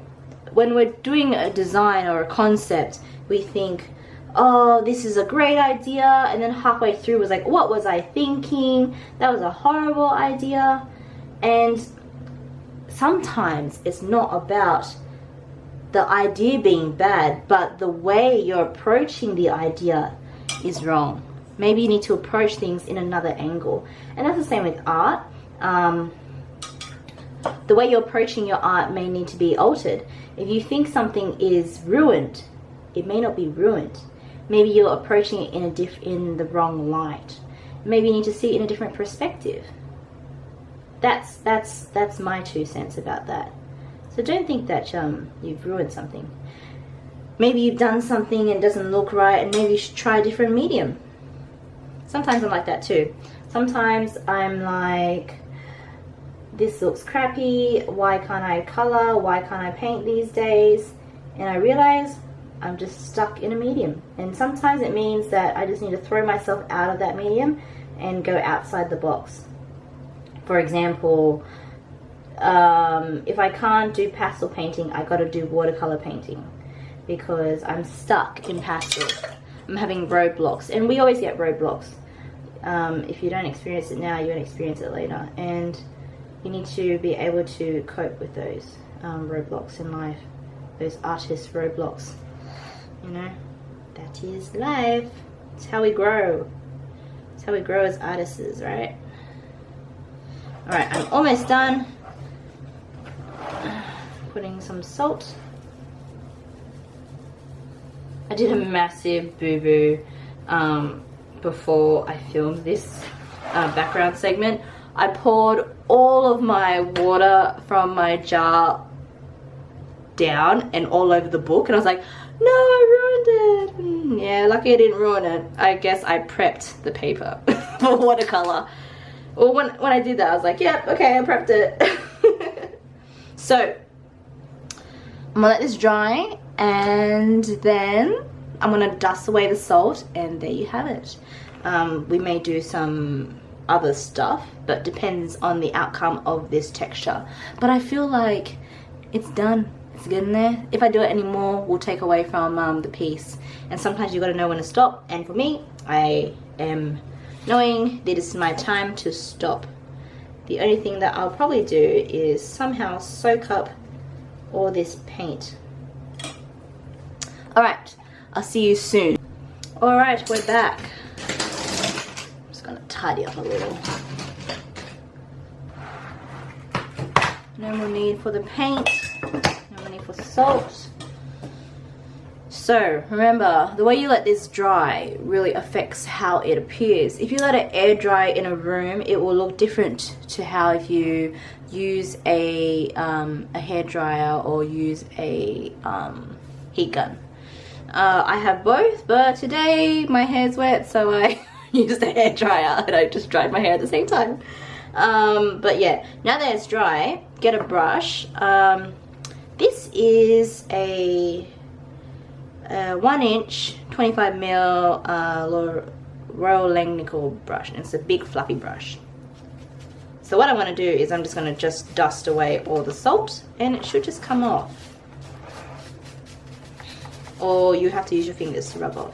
when we're doing a design or a concept, we think, oh, this is a great idea, and then halfway through was like, what was I thinking? That was a horrible idea. And sometimes it's not about the idea being bad, but the way you're approaching the idea is wrong. Maybe you need to approach things in another angle. And that's the same with art. The way you're approaching your art may need to be altered. If you think something is ruined, it may not be ruined. Maybe you're approaching it in the wrong light. Maybe you need to see it in a different perspective. That's my 2 cents about that. So don't think that you've ruined something. Maybe you've done something and it doesn't look right, and maybe you should try a different medium. Sometimes I'm like that too. Sometimes I'm like, this looks crappy, why can't I color, why can't I paint these days? And I realize I'm just stuck in a medium. And sometimes it means that I just need to throw myself out of that medium and go outside the box. For example, if I can't do pastel painting, I gotta do watercolor painting because I'm stuck in pastels. I'm having roadblocks, and we always get roadblocks. If you don't experience it now, you won't experience it later, and you need to be able to cope with those roadblocks in life, those artist roadblocks. You know, that is life. It's how we grow. It's how we grow as artists, right? Alright, I'm almost done. Putting some salt. I did a massive boo-boo before I filmed this background segment. I poured all of my water from my jar down and all over the book, and I was like, no, I ruined it. Yeah, lucky I didn't ruin it. I guess I prepped the paper for watercolor. Well, when I did that, I was like, yep, okay, I prepped it. So I'm gonna let this dry, and then I'm gonna dust away the salt, and there you have it. We may do some other stuff, but depends on the outcome of this texture. But I feel like it's done. It's getting there. If I do it anymore, we'll take away from the piece. And sometimes you got to know when to stop. And for me, I am knowing that it's my time to stop. The only thing that I'll probably do is somehow soak up all this paint. Alright, I'll see you soon. Alright, we're back. I'm just gonna tidy up a little. No more need for the paint. No more need for salt. So remember, the way you let this dry really affects how it appears. If you let it air dry in a room, it will look different to how if you use a hairdryer or use a heat gun. I have both, but today my hair's wet, so I used a hairdryer and I just dried my hair at the same time. But yeah, now that it's dry, get a brush. This is a 1-inch 25mm Royal Langnickel brush, and it's a big fluffy brush. So what I'm going to do is I'm just going to just dust away all the salt, and it should just come off. Or you have to use your fingers to rub off.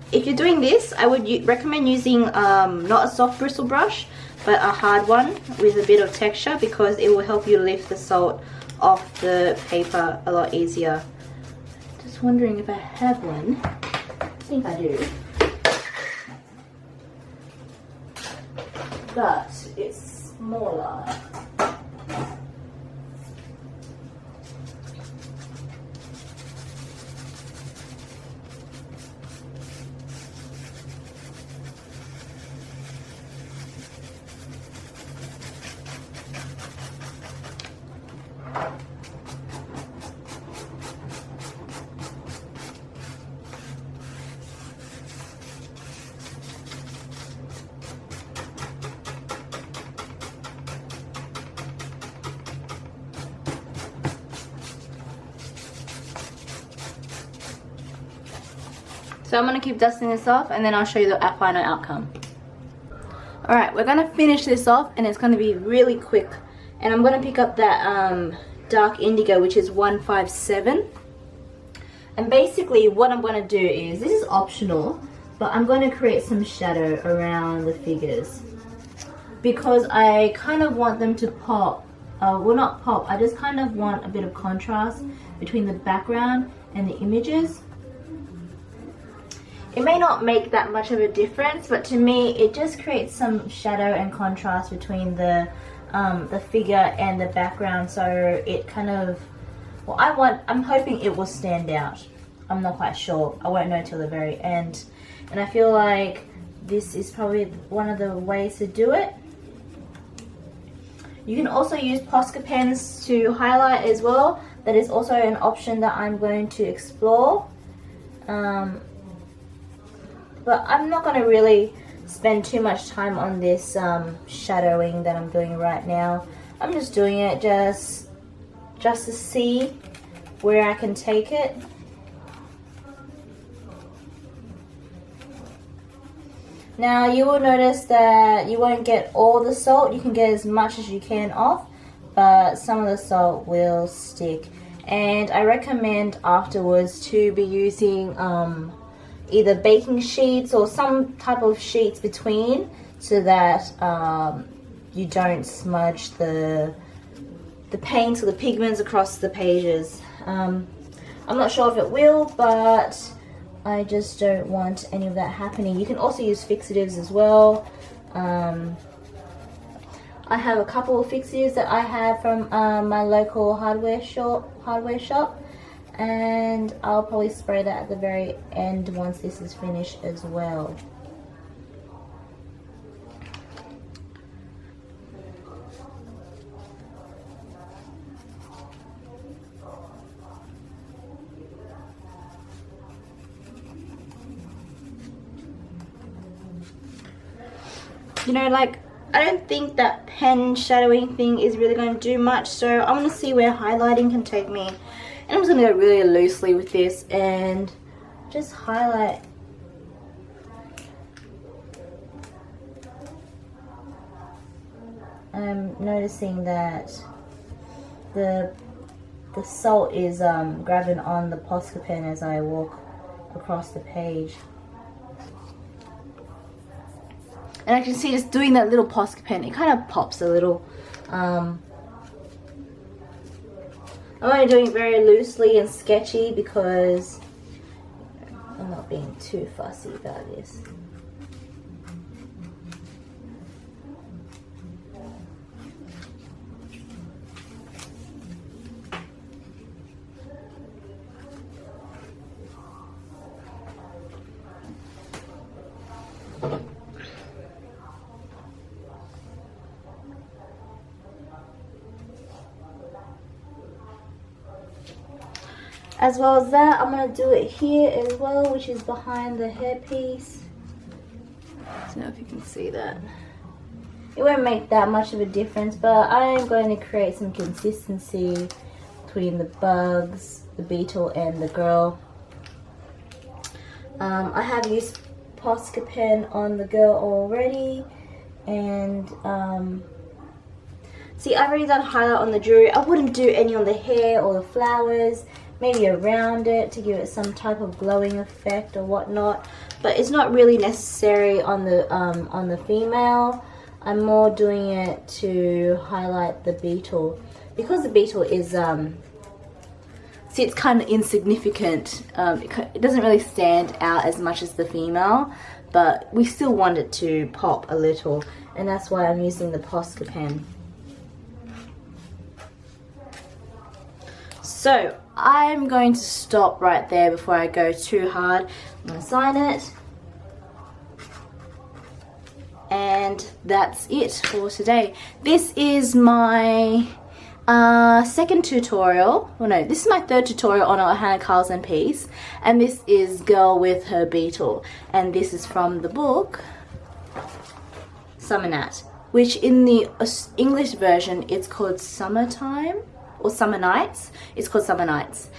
If you're doing this, I would recommend using not a soft bristle brush, but a hard one with a bit of texture, because it will help you lift the salt off the paper a lot easier. Just wondering if I have one. I think I do. But it's smaller. So I'm going to keep dusting this off and then I'll show you the final outcome. Alright, we're going to finish this off and it's going to be really quick. And I'm going to pick up that dark indigo, which is 157. And basically what I'm going to do is, this is optional, but I'm going to create some shadow around the figures. Because I kind of want them to pop, well not pop, I just kind of want a bit of contrast between the background and the images. It may not make that much of a difference, but to me it just creates some shadow and contrast between the figure and the background, so it kind of, well, I'm hoping it will stand out. I'm not quite sure, I won't know till the very end. And I feel like this is probably one of the ways to do it. You can also use Posca pens to highlight as well. That is also an option that I'm going to explore. But I'm not going to really spend too much time on this shadowing that I'm doing right now. I'm just doing it just to see where I can take it. Now you will notice that you won't get all the salt. You can get as much as you can off, but some of the salt will stick. And I recommend afterwards to be using either baking sheets or some type of sheets between, so that you don't smudge the paint or the pigments across the pages. I'm not sure if it will, but I just don't want any of that happening. You can also use fixatives as well. I have a couple of fixatives that I have from my local hardware shop, and I'll probably spray that at the very end once this is finished as well. You know, like, I don't think that pen shadowing thing is really going to do much, so I want to see where highlighting can take me. And I'm just going to go really loosely with this and just highlight. I'm noticing that the salt is grabbing on the Posca pen as I walk across the page. And I can see just doing that little Posca pen, it kind of pops a little. I'm only doing it very loosely and sketchy because I'm not being too fussy about this. As well as that, I'm going to do it here as well, which is behind the hairpiece. I don't know if you can see that. It won't make that much of a difference, but I am going to create some consistency between the bugs, the beetle, and the girl. I have used Posca pen on the girl already, and see, I've already done highlight on the jewelry. I wouldn't do any on the hair or the flowers. Maybe around it to give it some type of glowing effect or whatnot, but it's not really necessary on the female. I'm more doing it to highlight the beetle, because the beetle is see, it's kind of insignificant. It doesn't really stand out as much as the female, but we still want it to pop a little, and that's why I'm using the Posca pen. So I'm going to stop right there before I go too hard. I'm going to sign it. And that's it for today. This is my second tutorial. Well, no, this is my third tutorial on a Hanna Karlzon piece. And this is Girl with Her Beetle. And this is from the book Sommarnatt, which in the English version it's called Summertime. Or Summer Nights. It's called Summer Nights.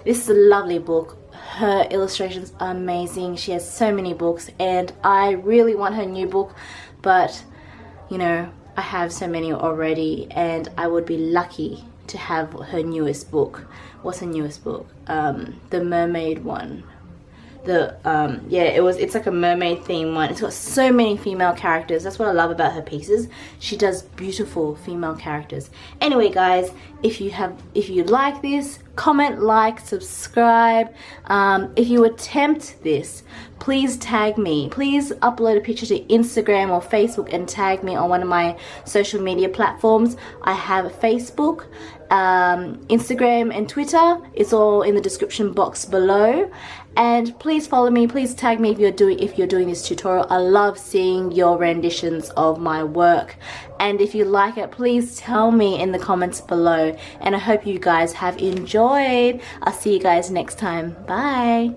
This is a lovely book. her illustrations are amazing. She has so many books, and I really want her new book, but you know, I have so many already, and I would be lucky to have her newest book. What's her newest book? The mermaid one. Yeah, it's like a mermaid theme one. It's got so many female characters. That's what I love about her pieces. She does beautiful female characters. Anyway, guys, if you like this, comment, like, subscribe. If you attempt this, please tag me. Please upload a picture to Instagram or Facebook and tag me on one of my social media platforms. I have Facebook, Instagram and Twitter. It's all in the description box below. And please follow me, please tag me if you're doing this tutorial. I love seeing your renditions of my work. And if you like it, please tell me in the comments below. And I hope you guys have enjoyed. I'll see you guys next time. Bye.